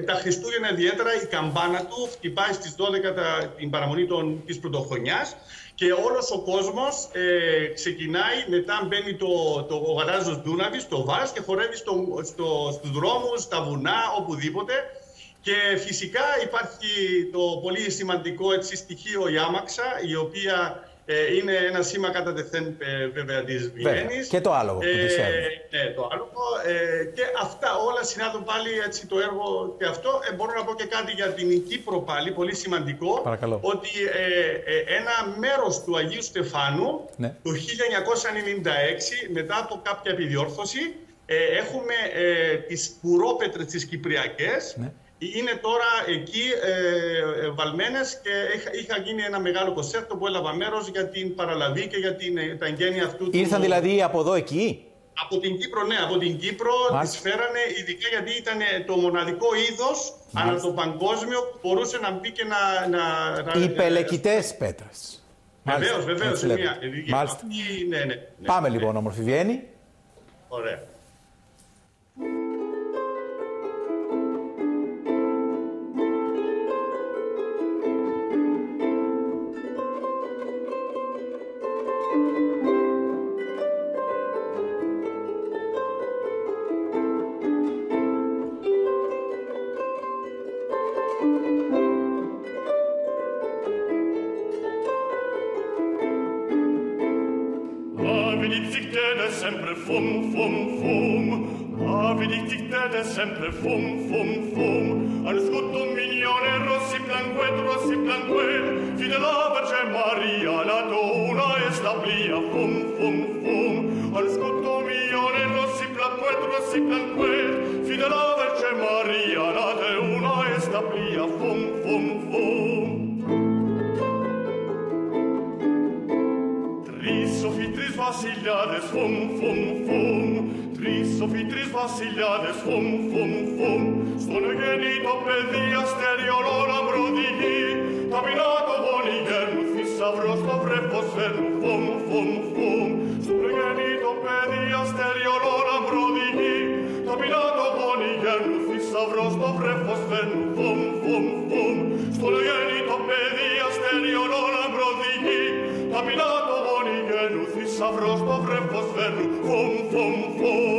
τα Χριστούγεννα ιδιαίτερα η καμπάνα του χτυπάει στις 12 την παραμονή της πρωτοχρονιάς και όλος ο κόσμος ξεκινάει, μετά μπαίνει ο γαλάζιος Δούναβης, το Βάρς, και χορεύει στους δρόμους, στα βουνά, οπουδήποτε. Και φυσικά υπάρχει το πολύ σημαντικό στοιχείο, η άμαξα, η οποία είναι ένα σήμα κατά τεθέν βέβαια της Βιέννης. Και το άλογο που της έρθει. Ναι, το άλογο. Και αυτά όλα συνάδουν πάλι έτσι, το έργο και αυτό. Μπορώ να πω και κάτι για την Κύπρο πάλι, πολύ σημαντικό. Παρακαλώ. Ότι ένα μέρος του Αγίου Στεφάνου, το 1996, μετά από κάποια επιδιόρθωση, έχουμε τις πουρόπετρες τις κυπριακές. Είναι τώρα εκεί βαλμένες και είχα γίνει ένα μεγάλο κονσέρτο που έλαβα μέρος για την παραλαβή και για τα εγγένεια αυτού. Ήρθαν δηλαδή από εδώ εκεί? Από την Κύπρο, ναι, από την Κύπρο τις φέρανε, ειδικά γιατί ήταν το μοναδικό είδος ανά το παγκόσμιο που μπορούσε να μπει και να... Οι πελεκητές πέτρες. Βεβαίως. Ναι. Πάμε λοιπόν, όμορφη Βιέννη. Ωραία. Sempre fum, fum, fum. Ave dictate sempre fum, fum, fum. Al scutto mignone rossi planquet, fidela Verge Maria, nato una e stablia, fum, fum, fum. Al scutto mignone rossi planquet, fidela Verge Maria, nato una e stablia, fum, fum, fum. Tris Vasiliades, fum, fum, fum. τρεις σοφοί, τρεις βασιλιάδες, φουμ, φουμ, φουμ. Στον εγεννήτο παιδί αστεριολό λαμπρό οδηγεί. Ταπεινά το γόνι γέρνου, θησαυρό στο βρέφος φέρνου, φουμ, φουμ, φουμ. Στον εγεννήτο παιδί αστεριολό λαμπρό οδηγεί. Ταπεινά το γόνι γέρνου, θησαυρό στο βρέφος φέρνου, φουμ, φουμ, φουμ. Στον εγεννήτο παιδί αστεριολό λαμπρό οδηγεί. Ταπεινά το γόνι γέρνου, θησαυρό στο βρέφος φέρνου, φουμ, φουμ, φουμ.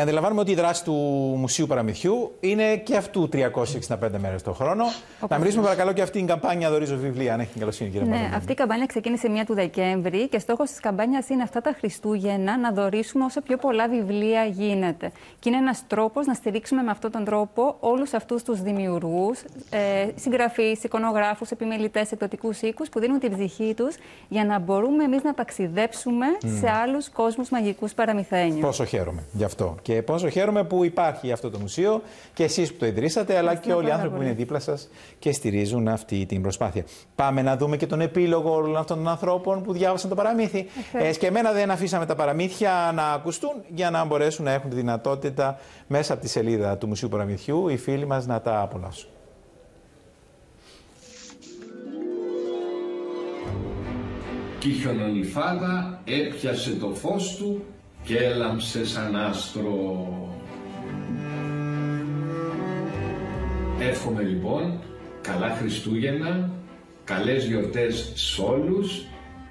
Αντιλαμβάνουμε ότι η δράση του Μουσείου Παραμυθιού είναι και αυτού 365 μέρες το χρόνο. Να μιλήσουμε παρακαλώ και αυτή την καμπάνια Δωρίζω βιβλία, αν έχει την καλοσύνη, κύριε Παπαδοπούλου. Ναι, αυτή η καμπάνια ξεκίνησε 1 του Δεκέμβρη και στόχος της καμπάνιας είναι αυτά τα Χριστούγεννα να δωρήσουμε όσο πιο πολλά βιβλία γίνεται. Και είναι ένας τρόπος να στηρίξουμε με αυτόν τον τρόπο όλους αυτούς τους δημιουργούς, συγγραφείς, εικονογράφους, επιμελητές, εκδοτικούς οίκους που δίνουν την ψυχή τους για να μπορούμε εμείς να ταξιδέψουμε σε άλλους κόσμους μαγικούς παραμυθένιους. Πόσο χαίρομαι γι' αυτό. Και πόσο χαίρομαι που υπάρχει αυτό το μουσείο και εσείς που το ιδρύσατε, αλλά και όλοι οι άνθρωποι που είναι δίπλα σας και στηρίζουν αυτή την προσπάθεια. Πάμε να δούμε και τον επίλογο όλων αυτών των ανθρώπων που διάβασαν το παραμύθι. Εσκεμμένα δεν αφήσαμε τα παραμύθια να ακουστούν για να μπορέσουν να έχουν τη δυνατότητα μέσα από τη σελίδα του Μουσείου Παραμυθιού οι φίλοι μας να τα απολαύσουν. Κι η χιονονυφάδα έπιασε το φως του και έλαμψε σαν άστρο. Εύχομαι λοιπόν καλά Χριστούγεννα, καλές γιορτές σ' όλους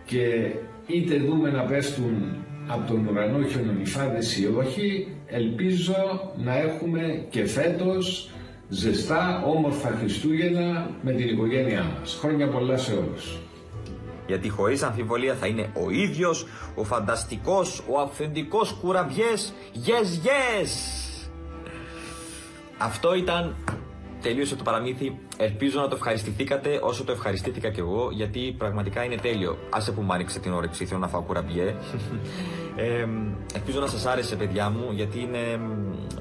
και είτε δούμε να πέφτουν από τον ουρανό χιονονυφάδες ή όχι, ελπίζω να έχουμε και φέτος ζεστά, όμορφα Χριστούγεννα με την οικογένειά μας. Χρόνια πολλά σε όλους. Γιατί χωρίς αμφιβολία θα είναι ο ίδιος, ο φανταστικός, ο αυθεντικός Κουραμπιές. Yes, yes! Αυτό ήταν, τελείωσε το παραμύθι. Ελπίζω να το ευχαριστηθήκατε όσο το ευχαριστήθηκα κι εγώ, γιατί πραγματικά είναι τέλειο. Άσε που μου άνοιξε την όρεξη, θέλω να φάω κουραμπιέ. Ελπίζω να σας άρεσε, παιδιά μου, γιατί είναι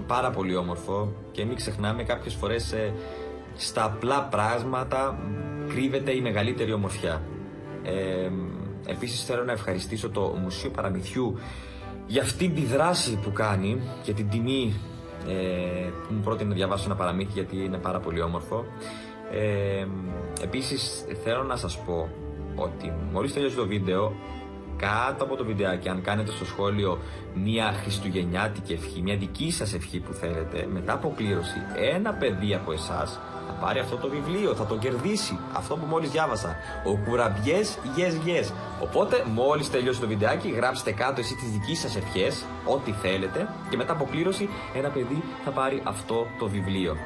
πάρα πολύ όμορφο και μην ξεχνάμε κάποιες φορές στα απλά πράγματα κρύβεται η μεγαλύτερη ομορφιά. Επίσης θέλω να ευχαριστήσω το Μουσείο Παραμυθιού για αυτή τη δράση που κάνει και την τιμή που μου πρότεινε να διαβάσω ένα παραμύθι, γιατί είναι πάρα πολύ όμορφο. Επίσης θέλω να σας πω ότι μόλις τελειώσει το βίντεο, κάτω από το βιντεάκι, αν κάνετε στο σχόλιο μια χριστουγεννιάτικη ευχή, μια δική σας ευχή που θέλετε, μετά από κλήρωση ένα παιδί από εσάς θα πάρει αυτό το βιβλίο, θα το κερδίσει, αυτό που μόλις διάβασα, ο Κουραμπιές Yes Yes. Οπότε μόλις τελειώσει το βιντεάκι, γράψτε κάτω εσείς τις δικές σας ευχές, ό,τι θέλετε, και μετά από κλήρωση ένα παιδί θα πάρει αυτό το βιβλίο.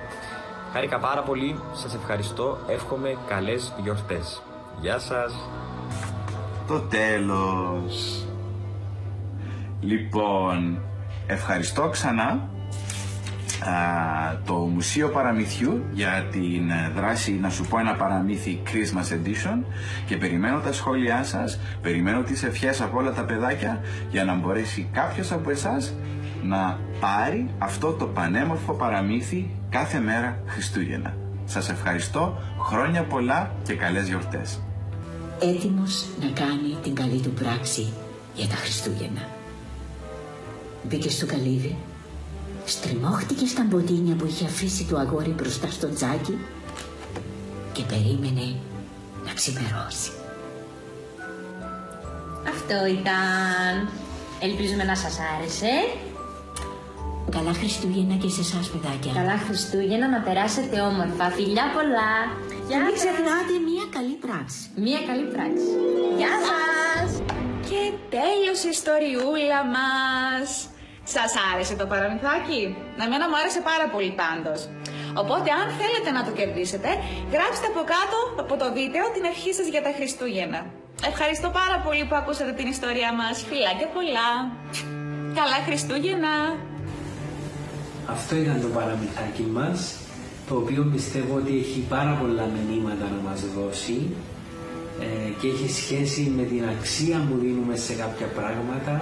Χάρηκα πάρα πολύ, σας ευχαριστώ, εύχομαι καλές γιορτές. Γεια σας. Το τέλος. Λοιπόν, ευχαριστώ ξανά το Μουσείο Παραμυθιού για την δράση να σου πω ένα παραμύθι Christmas Edition και περιμένω τα σχόλιά σας, περιμένω τις ευχές από όλα τα παιδάκια για να μπορέσει κάποιος από εσάς να πάρει αυτό το πανέμορφο παραμύθι κάθε μέρα Χριστούγεννα. Σας ευχαριστώ, χρόνια πολλά και καλές γιορτές. Έτοιμος να κάνει την καλή του πράξη για τα Χριστούγεννα. Μπήκε στο καλύβι, στριμώχτηκε στα μποτίνια που είχε αφήσει το αγόρι μπροστά στο τζάκι και περίμενε να ξημερώσει. Αυτό ήταν. Ελπίζουμε να σας άρεσε. Καλά Χριστούγεννα και σε εσάς, παιδάκια. Καλά Χριστούγεννα, να περάσετε όμορφα. Φιλιά πολλά. Και μην ξεχνάτε μία καλή πράξη. Μία καλή πράξη. Γεια σας. Και τέλειωσε η ιστοριούλα μας. Σας άρεσε το παραμυθάκι? Εμένα μου άρεσε πάρα πολύ πάντως. Οπότε αν θέλετε να το κερδίσετε, γράψτε από κάτω από το βίντεο την ευχή σας για τα Χριστούγεννα. Ευχαριστώ πάρα πολύ που ακούσατε την ιστορία μας. Φιλάκια πολλά. Καλά Χριστούγεννα. Αυτό ήταν το παραμυθάκι μας, το οποίο πιστεύω ότι έχει πάρα πολλά μηνύματα να μας δώσει και έχει σχέση με την αξία που δίνουμε σε κάποια πράγματα,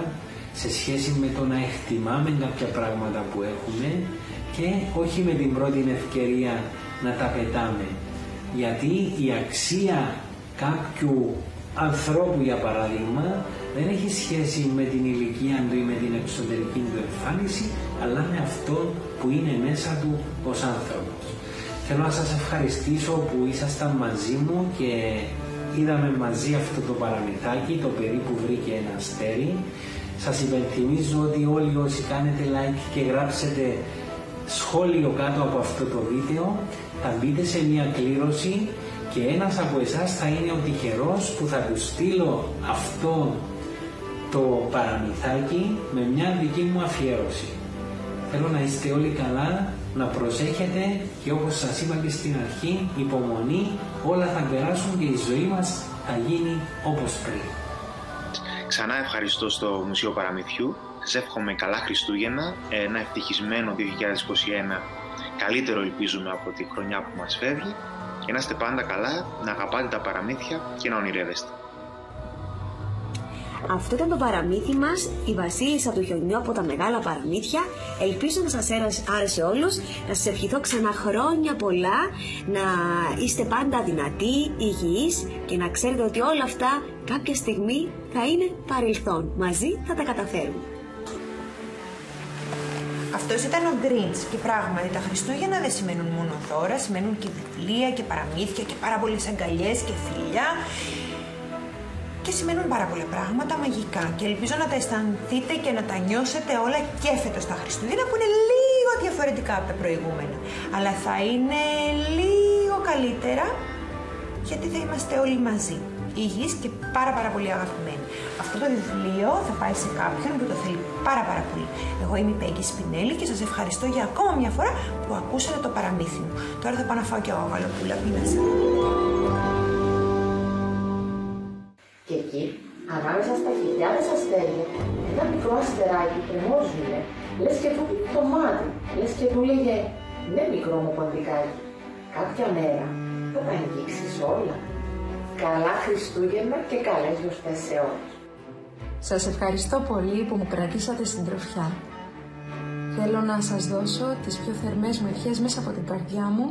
σε σχέση με το να εκτιμάμε κάποια πράγματα που έχουμε και όχι με την πρώτη ευκαιρία να τα πετάμε. Γιατί η αξία κάποιου ανθρώπου, για παράδειγμα, δεν έχει σχέση με την ηλικία του ή με την εξωτερική του εμφάνιση, αλλά με αυτόν που είναι μέσα του ως άνθρωπος. Θέλω να σας ευχαριστήσω που ήσασταν μαζί μου και είδαμε μαζί αυτό το παραμυθάκι, το παιδί που βρήκε ένα αστέρι. Σας υπενθυμίζω ότι όλοι όσοι κάνετε like και γράψετε σχόλιο κάτω από αυτό το βίντεο, θα μπείτε σε μια κλήρωση και ένας από εσάς θα είναι ο τυχερός που θα του στείλω αυτό το παραμυθάκι με μια δική μου αφιέρωση. Θέλω να είστε όλοι καλά, να προσέχετε και όπως σας είπα και στην αρχή, υπομονή, όλα θα περάσουν και η ζωή μας θα γίνει όπως πριν. Ξανά ευχαριστώ στο Μουσείο Παραμυθιού. Σας εύχομαι καλά Χριστούγεννα, ένα ευτυχισμένο 2021, καλύτερο ελπίζουμε από τη χρονιά που μας φεύγει, και να είστε πάντα καλά, να αγαπάτε τα παραμύθια και να ονειρεύεστε. Αυτό ήταν το παραμύθι μας, η Βασίλισσα του Χιονιού από τα μεγάλα παραμύθια. Ελπίζω να σας άρεσε όλους, να σας ευχηθώ ξανά χρόνια πολλά, να είστε πάντα δυνατοί, υγιείς και να ξέρετε ότι όλα αυτά κάποια στιγμή θα είναι παρελθόν. Μαζί θα τα καταφέρουμε. Αυτός ήταν ο Γκριντς και πράγματι τα Χριστούγεννα δεν σημαίνουν μόνο δώρα, σημαίνουν και βιβλία και παραμύθια και πάρα πολλές αγκαλιές και φιλιά και σημαίνουν πάρα πολλά πράγματα μαγικά και ελπίζω να τα αισθανθείτε και να τα νιώσετε όλα και φέτος τα Χριστούγεννα που είναι λίγο διαφορετικά από τα προηγούμενα, αλλά θα είναι λίγο καλύτερα γιατί θα είμαστε όλοι μαζί, υγιείς και πάρα πολύ αγαπημένοι. Αυτό το βιβλίο θα πάει σε κάποιον που το θέλει πάρα πολύ. Εγώ είμαι η Πέγκη Σπινέλη και σας ευχαριστώ για ακόμα μια φορά που ακούσατε το παραμύθι μου. Τώρα θα πάω να φάω και εγώ γαλοπούλα, πίνασα. Και εκεί, ανάμεσα στα χιλιάδες αστέρια, ένα μικρό αστεράκι κρεμόζουνε, λες και του το μάτι, λες και του λέγε «Ναι μικρό μου ποντικάκι, κάποια μέρα θα τα αγγίξεις όλα». Καλά Χριστούγεννα και καλές γιορτές σε όλους. Σας ευχαριστώ πολύ που μου κρατήσατε συντροφιά. Θέλω να σας δώσω τις πιο θερμές μου ευχές μέσα από την καρδιά μου,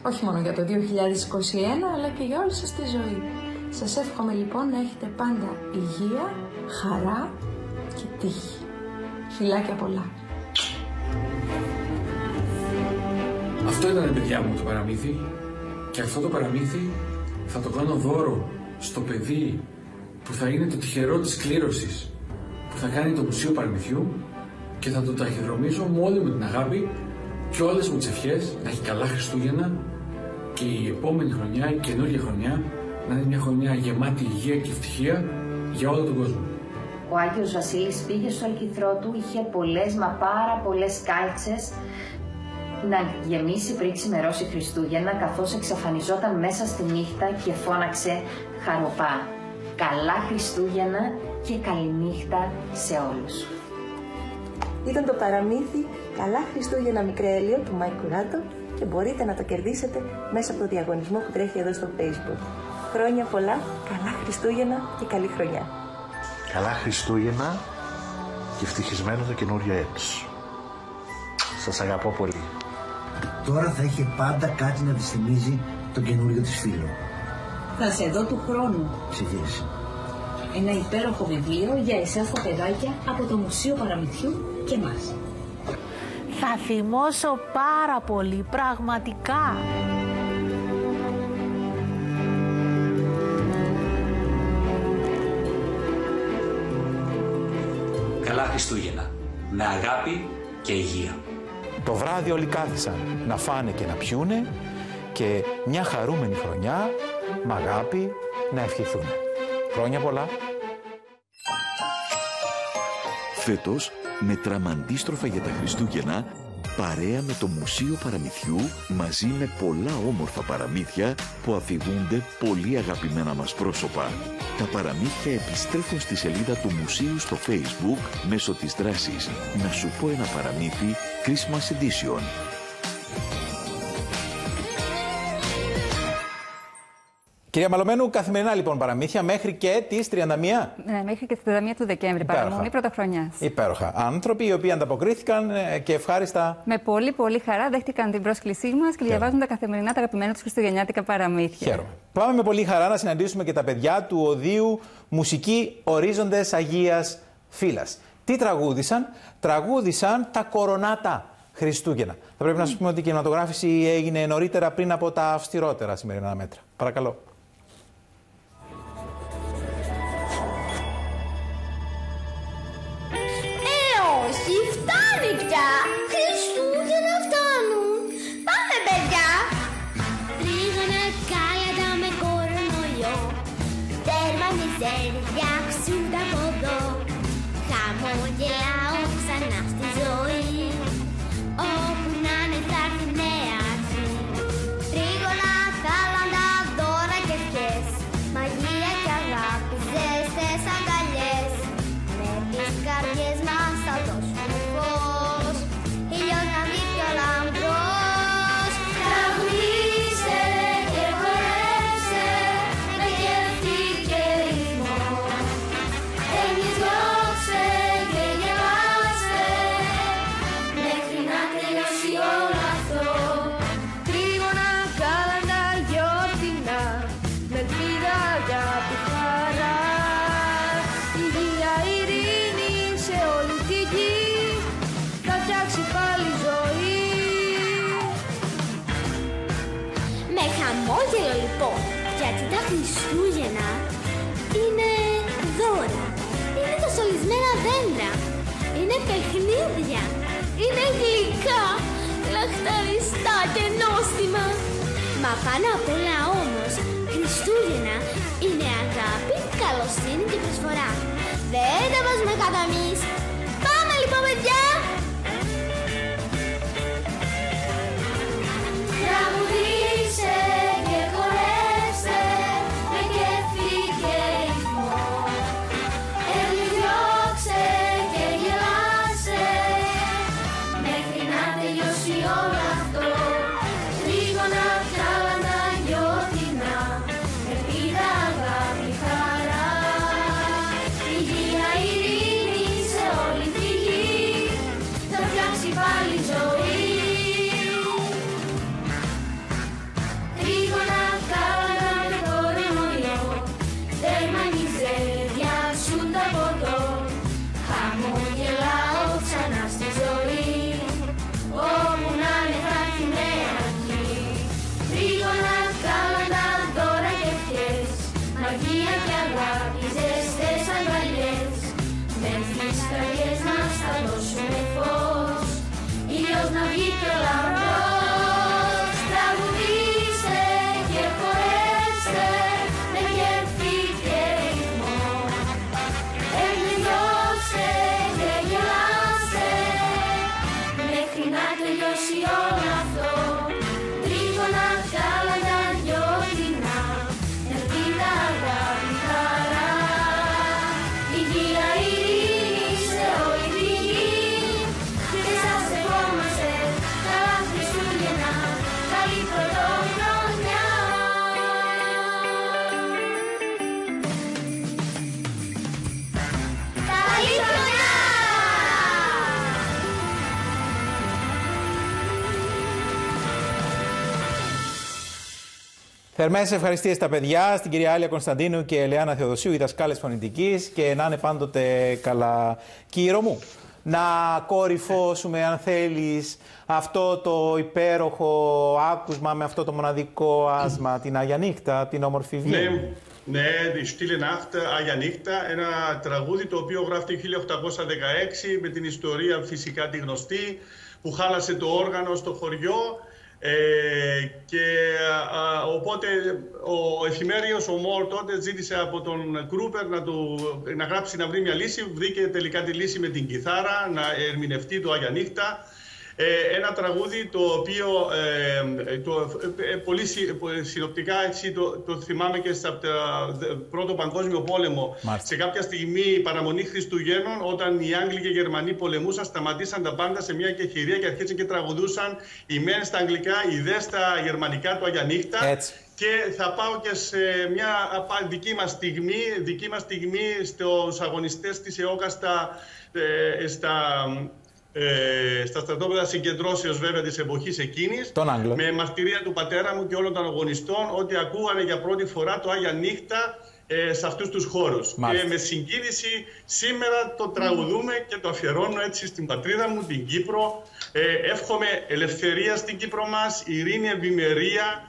όχι μόνο για το 2021, αλλά και για όλη σας τη ζωή. Σας εύχομαι λοιπόν να έχετε πάντα υγεία, χαρά και τύχη. Φιλάκια πολλά. Αυτό ήταν, παιδιά μου, το παραμύθι. Και αυτό το παραμύθι θα το κάνω δώρο στο παιδί που θα είναι το τυχερό της κλήρωσης, που θα κάνει το Μουσείο Παραμυθιού, και θα το ταχυδρομήσω με όλη μου την αγάπη και όλες μου τις ευχές να έχει καλά Χριστούγεννα και η επόμενη χρονιά, η καινούργια χρονιά, να είναι μια χρονιά γεμάτη υγεία και ευτυχία για όλο τον κόσμο. Ο Άγιος Βασίλης πήγε στο αλκυθρό του, είχε πολλές μα πάρα πολλές κάλτσες να γεμίσει πριν ξημερώσει Χριστούγεννα, καθώς εξαφανιζόταν μέσα στη νύχτα και φώναξε χαροπά. Καλά Χριστούγεννα και καληνύχτα σε όλους. Ήταν το παραμύθι «Καλά Χριστούγεννα μικρέ Έλιο» του Μάικ Κουράντο και μπορείτε να το κερδίσετε μέσα από το διαγωνισμό που τρέχει εδώ στο Facebook. Χρόνια πολλά, καλά Χριστούγεννα και καλή χρονιά. Καλά Χριστούγεννα και ευτυχισμένο το καινούριο έτος. Σας αγαπώ πολύ. Τώρα θα έχει πάντα κάτι να της θυμίζει το καινούριο της φίλο. Θα σε δω του χρόνου. Ψυχής. Ένα υπέροχο βιβλίο για εσάς τα παιδάκια από το Μουσείο Παραμυθιού και μας. Θα θυμώσω πάρα πολύ, πραγματικά. Καλά Χριστούγεννα, με αγάπη και υγεία. Το βράδυ όλοι κάθισαν να φάνε και να πιούνε και μια χαρούμενη χρονιά με αγάπη να ευχηθούν. Χρόνια πολλά. Φέτος, με τραμαντίστροφα για τα Χριστούγεννα, παρέα με το Μουσείο Παραμυθιού, μαζί με πολλά όμορφα παραμύθια που αφηγούνται πολύ αγαπημένα μας πρόσωπα. Τα παραμύθια επιστρέφουν στη σελίδα του Μουσείου στο Facebook μέσω της δράσης «Να σου πω ένα παραμύθι Christmas Edition». Κυρία Μαλωμένου, καθημερινά λοιπόν παραμύθια μέχρι και τις 31. Ναι, μέχρι και τις 31 του Δεκέμβρη, παραμονή πρωτοχρονιάς. Υπέροχα. Άνθρωποι οι οποίοι ανταποκρίθηκαν και ευχάριστα. Με πολύ πολύ χαρά δέχτηκαν την πρόσκλησή μας και διαβάζουν τα καθημερινά τα αγαπημένα τους χριστουγεννιάτικα παραμύθια. Χαίρομαι. Πάμε με πολύ χαρά να συναντήσουμε και τα παιδιά του Οδείου Μουσική Ορίζοντες Αγίας Φύλας. Τι τραγούδισαν? Τραγούδισαν τα κορονάτα Χριστούγεννα. Θα πρέπει να σας πούμε ότι η κινηματογράφηση έγινε νωρίτερα πριν από τα αυστηρότερα σημερινά μέτρα. Παρακαλώ. Όχι, φτάνει πια! Χριστούγεννα φτάνουν! Πάμε, παιδιά! Τρίγωνα κάλατα με κορονοϊό, τέρμα μιζέρια ξούντα από εδώ. Χαμογελάω ξανά στη ζωή, όπου να είναι θα έρθει νέα αρχή. Τρίγωνα κάλαντα, δώρα και ευχές, μαγεία και αγάπη, ζεστές αγκαλιές. Με τις καρδιές μας θα δώσουμε φως, ήλιος να βγει πιο λαμπρός. Τραγουδήστε και χορέψτε με κέφι και ρυθμό. Εμείς δώξε και γελάστε μέχρι να τελειώσει όλο αυτό. Τρίγωνα κάλαντα γιορτινά, με ελπίδα, αγάπη, χαρά. Υγεία, ειρήνη σε όλη τη γη, θα φτιάξει πάλι ζωή. Με χαμόγελο λοιπόν, γιατί τα Χριστούγεννα είναι δώρα, είναι τα στολισμένα δέντρα, είναι παιχνίδια, είναι γλυκά, λαχταριστά και νόστιμα. Μα πάνω απ' όλα όμως, Χριστούγεννα είναι αγάπη, καλοσύνη και προσφορά. Δεν τα βάζουμε κάτω εμείς. Πάμε λοιπόν, παιδιά! Τραγουδήστε και χορέψτε με κέφι και ρυθμό. Εμείς διώξε και γελάστε μέχρι να τελειώσει όλο αυτό. Τρίγωνα κάλαντα γιορτινά, ελπίδα, αγάπη, χαρά. Υγεία, ειρήνη σε όλη τη γη, θα φτιάξει πάλι ζωή. Τρίγωνα κάλαντα με κορονοϊό, τέρμα μιζέρια ξούντα από εδώ. Χαμογελάω ξανά στη ζωή, όπου να είναι θα έρθει νέα αρχή. Τρίγωνα κάλαντα, δώρα και ευχές, μαγεία και αγάπη, ζεστές αγκαλιές. Με τις καρδιές μας θα δώσουμε φως, ήλιος να βγει πιο λαμπρός. Τραγουδήστε και χορέψτε με κέφι και ρυθμό. Εμείς δώξε και γελάστε μέχρι να τελειώσει όλο αυτό. Τρίγωνα κάλαντα γιορτινά, ελπίδα, αγάπη, χαρά. Υγεία, ειρήνη σε όλη τη γη, και σας ευχόμαστε καλά Χριστούγεννα, καλή πρωτοχρονιά. Καλή χρονιά! Θερμές ευχαριστίες στα παιδιά, στην κυρία Άλια Κωνσταντίνου και Ελεάνα Θεοδοσίου, οι δασκάλες φωνητικής, και να είναι πάντοτε καλά. Κύρο μου, να κορυφώσουμε, αν θέλεις, αυτό το υπέροχο άκουσμα με αυτό το μοναδικό άσμα, την Άγια Νύχτα, την όμορφη Βιέννη. Ναι, τη Stille Nacht, Άγια Νύχτα, ένα τραγούδι το οποίο γράφτηκε 1816 με την ιστορία φυσικά τη γνωστή, που χάλασε το όργανο στο χωριό. Οπότε ο εφημέριος, ο Μόρ, τότε ζήτησε από τον Κρούπερ να γράψει, να βρει μια λύση. Βρήκε τελικά τη λύση με την κιθάρα, να ερμηνευτεί το Άγια Νύχτα. Ένα τραγούδι το οποίο πολύ συνοπτικά έτσι, το θυμάμαι και στο Πρώτο Παγκόσμιο Πόλεμο. Μάλιστα. Σε κάποια στιγμή παραμονή Χριστουγέννων, όταν οι Άγγλοι και οι Γερμανοί πολεμούσαν, σταματήσαν τα πάντα σε μια κεχηρία και αρχίσαν και τραγουδούσαν η μεν στα αγγλικά, η δε στα γερμανικά το Άγια Νύχτα. Και θα πάω και σε μια δική μας στιγμή στους αγωνιστές της ΕΟΚΑ στα στρατόπεδα συγκεντρώσεως βέβαια της εποχής εκείνης, με μαρτυρία του πατέρα μου και όλων των αγωνιστών, ότι ακούγανε για πρώτη φορά το Άγια Νύχτα σε αυτούς τους χώρους. Μάλιστα. Και με συγκίνηση σήμερα το τραγουδούμε και το αφιερώνω έτσι στην πατρίδα μου, την Κύπρο. Εύχομαι ελευθερία στην Κύπρο μας, ειρήνη, ευημερία.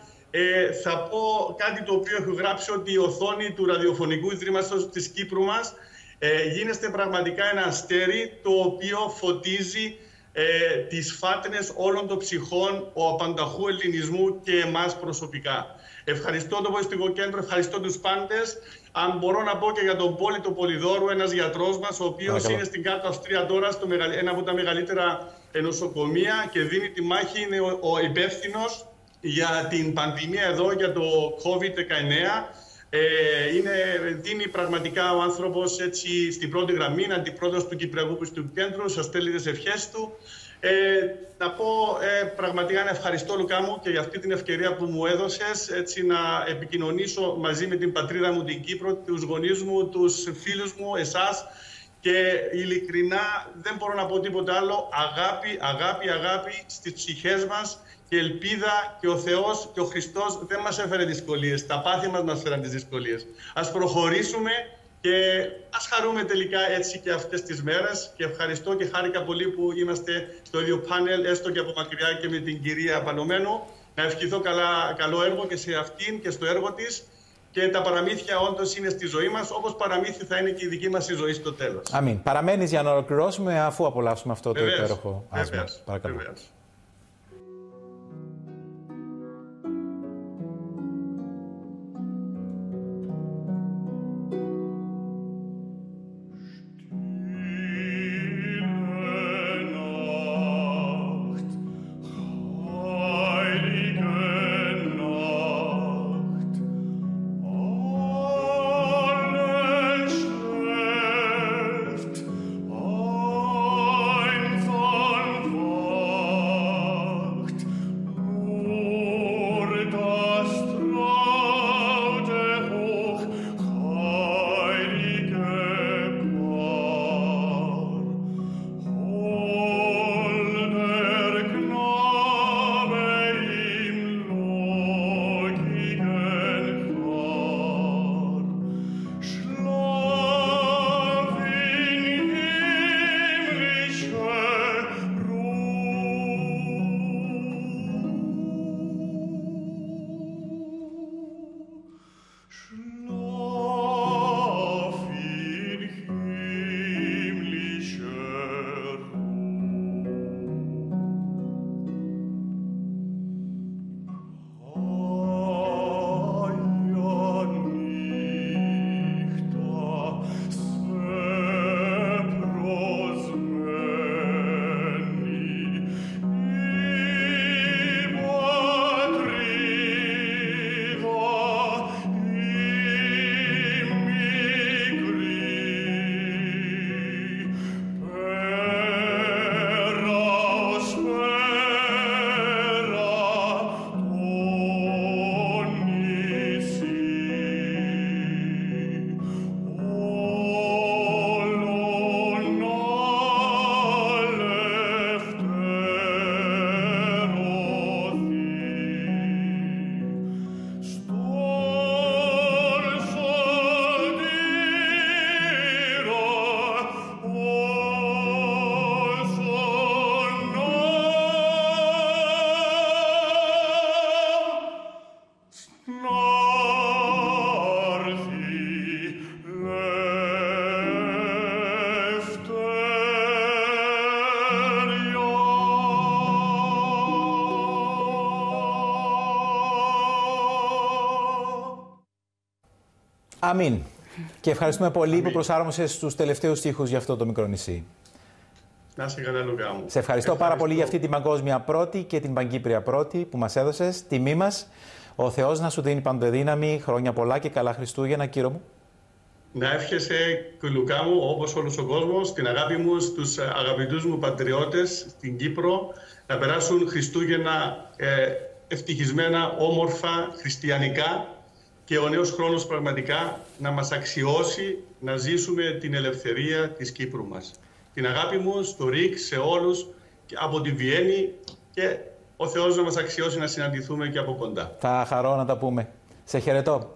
Θα πω κάτι το οποίο έχω γράψει, ότι η οθόνη του ραδιοφωνικού ιδρύματος της Κύπρου μας γίνεστε πραγματικά ένα αστέρι το οποίο φωτίζει τις φάτνες όλων των ψυχών ο απανταχού ελληνισμού και εμάς προσωπικά. Ευχαριστώ το Βοηστικό Κέντρο, ευχαριστώ τους πάντες. Αν μπορώ να πω και για τον Πόλητο Πολυδόρου, ένας γιατρός μας, ο οποίος είναι στην Κάτω Αυστρία τώρα, ένα από τα μεγαλύτερα νοσοκομεία και δίνει τη μάχη, είναι ο υπεύθυνος για την πανδημία εδώ, για το COVID-19. Δίνει πραγματικά ο άνθρωπος έτσι στην πρώτη γραμμή, είναι αντιπρόεδρος του Κυπριακού Πιστικού Κέντρου, σας στέλνει τις ευχές του. Να πω πραγματικά ένα ευχαριστώ, Λουκά μου, και για αυτή την ευκαιρία που μου έδωσες, έτσι να επικοινωνήσω μαζί με την πατρίδα μου την Κύπρο, τους γονείς μου, τους φίλους μου, εσάς, και ειλικρινά δεν μπορώ να πω τίποτα άλλο. Αγάπη, αγάπη, αγάπη στις ψυχές μας και ελπίδα, και ο Θεός και ο Χριστός δεν μας έφερε δυσκολίες. Τα πάθη μας φέραν τις δυσκολίες. Ας προχωρήσουμε και ας χαρούμε τελικά έτσι και αυτές τις μέρες. Και ευχαριστώ και χάρηκα πολύ που είμαστε στο ίδιο πάνελ, έστω και από μακριά, και με την κυρία Παλωμένου. Να ευχηθώ καλό έργο και σε αυτήν και στο έργο της. Και τα παραμύθια όντως είναι στη ζωή μας, όπως παραμύθι θα είναι και η δική μας η ζωή στο τέλος. Αμήν. Παραμένεις για να ολοκληρώσουμε, αφού απολαύσουμε αυτό το υπέροχο άσμα. Παρακαλώ. Βεβαίως. Αμήν. Και ευχαριστούμε πολύ που προσάρμοσες στους τελευταίους στίχους για αυτό το μικρό νησί. Να είσαι καλά, Λουκά μου. Σε ευχαριστώ πάρα πολύ για αυτή την παγκόσμια πρώτη και την παγκύπρια πρώτη που μας έδωσες. Τιμή μας. Ο Θεός να σου δίνει παντοδύναμη, χρόνια πολλά και καλά Χριστούγεννα, κύριο μου. Να εύχεσαι, Λουκά μου, όπως όλος ο κόσμος, την αγάπη μου στους αγαπητούς μου πατριώτες στην Κύπρο, να περάσουν Χριστούγεννα ευτυχισμένα, όμορφα, χριστιανικά και ο νέος χρόνος πραγματικά να μας αξιώσει να ζήσουμε την ελευθερία της Κύπρου μας. Την αγάπη μου στο ΡΙΚ, σε όλους, από τη Βιέννη, και ο Θεός να μας αξιώσει να συναντηθούμε και από κοντά. Θα χαρώ να τα πούμε. Σε χαιρετώ.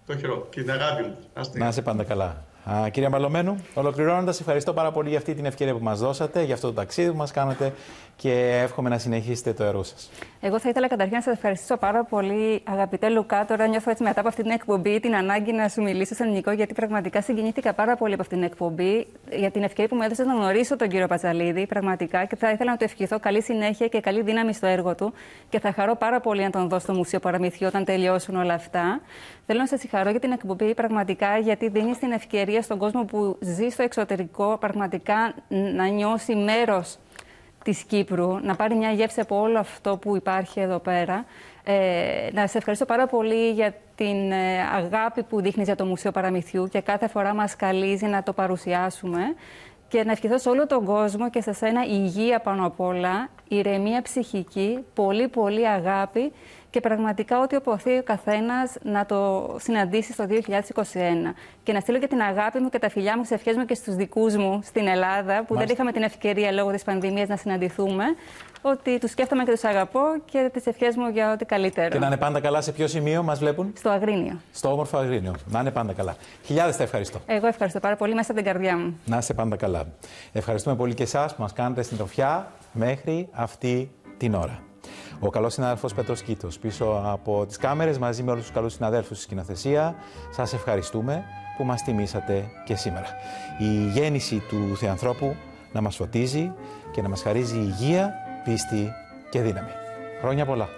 Το χαιρό και την αγάπη μου. Να είσαι πάντα καλά. Κύριε Μπαλωμένου, ολοκληρώνοντας, ευχαριστώ πάρα πολύ για αυτή την ευκαιρία που μας δώσατε, για αυτό το ταξίδι που μας κάνατε και εύχομαι να συνεχίσετε το έργο σας. Εγώ θα ήθελα καταρχήν να σας ευχαριστήσω πάρα πολύ, αγαπητέ Λουκά. Τώρα νιώθω έτσι μετά από αυτή την εκπομπή την ανάγκη να σου μιλήσω στον ελληνικό, γιατί πραγματικά συγκινήθηκα πάρα πολύ από αυτή την εκπομπή, για την ευκαιρία που μου έδωσε να γνωρίσω τον κύριο Πατσαλίδη, πραγματικά, και θα ήθελα να του ευχηθώ καλή συνέχεια και καλή δύναμη στο έργο του. Και θα χαρώ πάρα πολύ να τον δω στο Μουσείο Παραμυθιού όταν τελειώσουν όλα αυτά. Θέλω να σας συγχαρώ για την εκπομπή, πραγματικά, γιατί δίνει την ευκαιρία στον κόσμο που ζει στο εξωτερικό πραγματικά να νιώσει μέρος της Κύπρου, να πάρει μια γεύση από όλο αυτό που υπάρχει εδώ πέρα. Να σας ευχαριστώ πάρα πολύ για την αγάπη που δείχνεις για το Μουσείο Παραμυθιού και κάθε φορά μας καλείς να το παρουσιάσουμε. Και να ευχηθώ σε όλο τον κόσμο και σε σένα υγεία πάνω απ' όλα, ηρεμία ψυχική, πολύ πολύ αγάπη και πραγματικά ό,τι οποθεί ο καθένας να το συναντήσει στο 2021. Και να στείλω και την αγάπη μου και τα φιλιά μου, τις ευχές μου και στους δικούς μου στην Ελλάδα, που δεν είχαμε την ευκαιρία λόγω της πανδημίας να συναντηθούμε, ότι τους σκέφτομαι και τους αγαπώ και τις ευχές μου για ό,τι καλύτερο. Και να είναι πάντα καλά. Σε ποιο σημείο μας βλέπουν? Στο Αγρίνιο. Στο όμορφο Αγρίνιο. Να είναι πάντα καλά. Χιλιάδες τα ευχαριστώ. Εγώ ευχαριστώ πάρα πολύ μέσα από την καρδιά μου. Να είστε πάντα καλά. Ευχαριστούμε πολύ και εσάς που μας κάνετε συντροφιά μέχρι αυτή την ώρα. Ο καλός συνάδελφος Πέτρος Κίτος πίσω από τις κάμερες μαζί με όλους τους καλούς συναδέλφους στη σκηνοθεσία. Σας ευχαριστούμε που μας τιμήσατε και σήμερα. Η γέννηση του Θεανθρώπου να μας φωτίζει και να μας χαρίζει υγεία, πίστη και δύναμη. Χρόνια πολλά.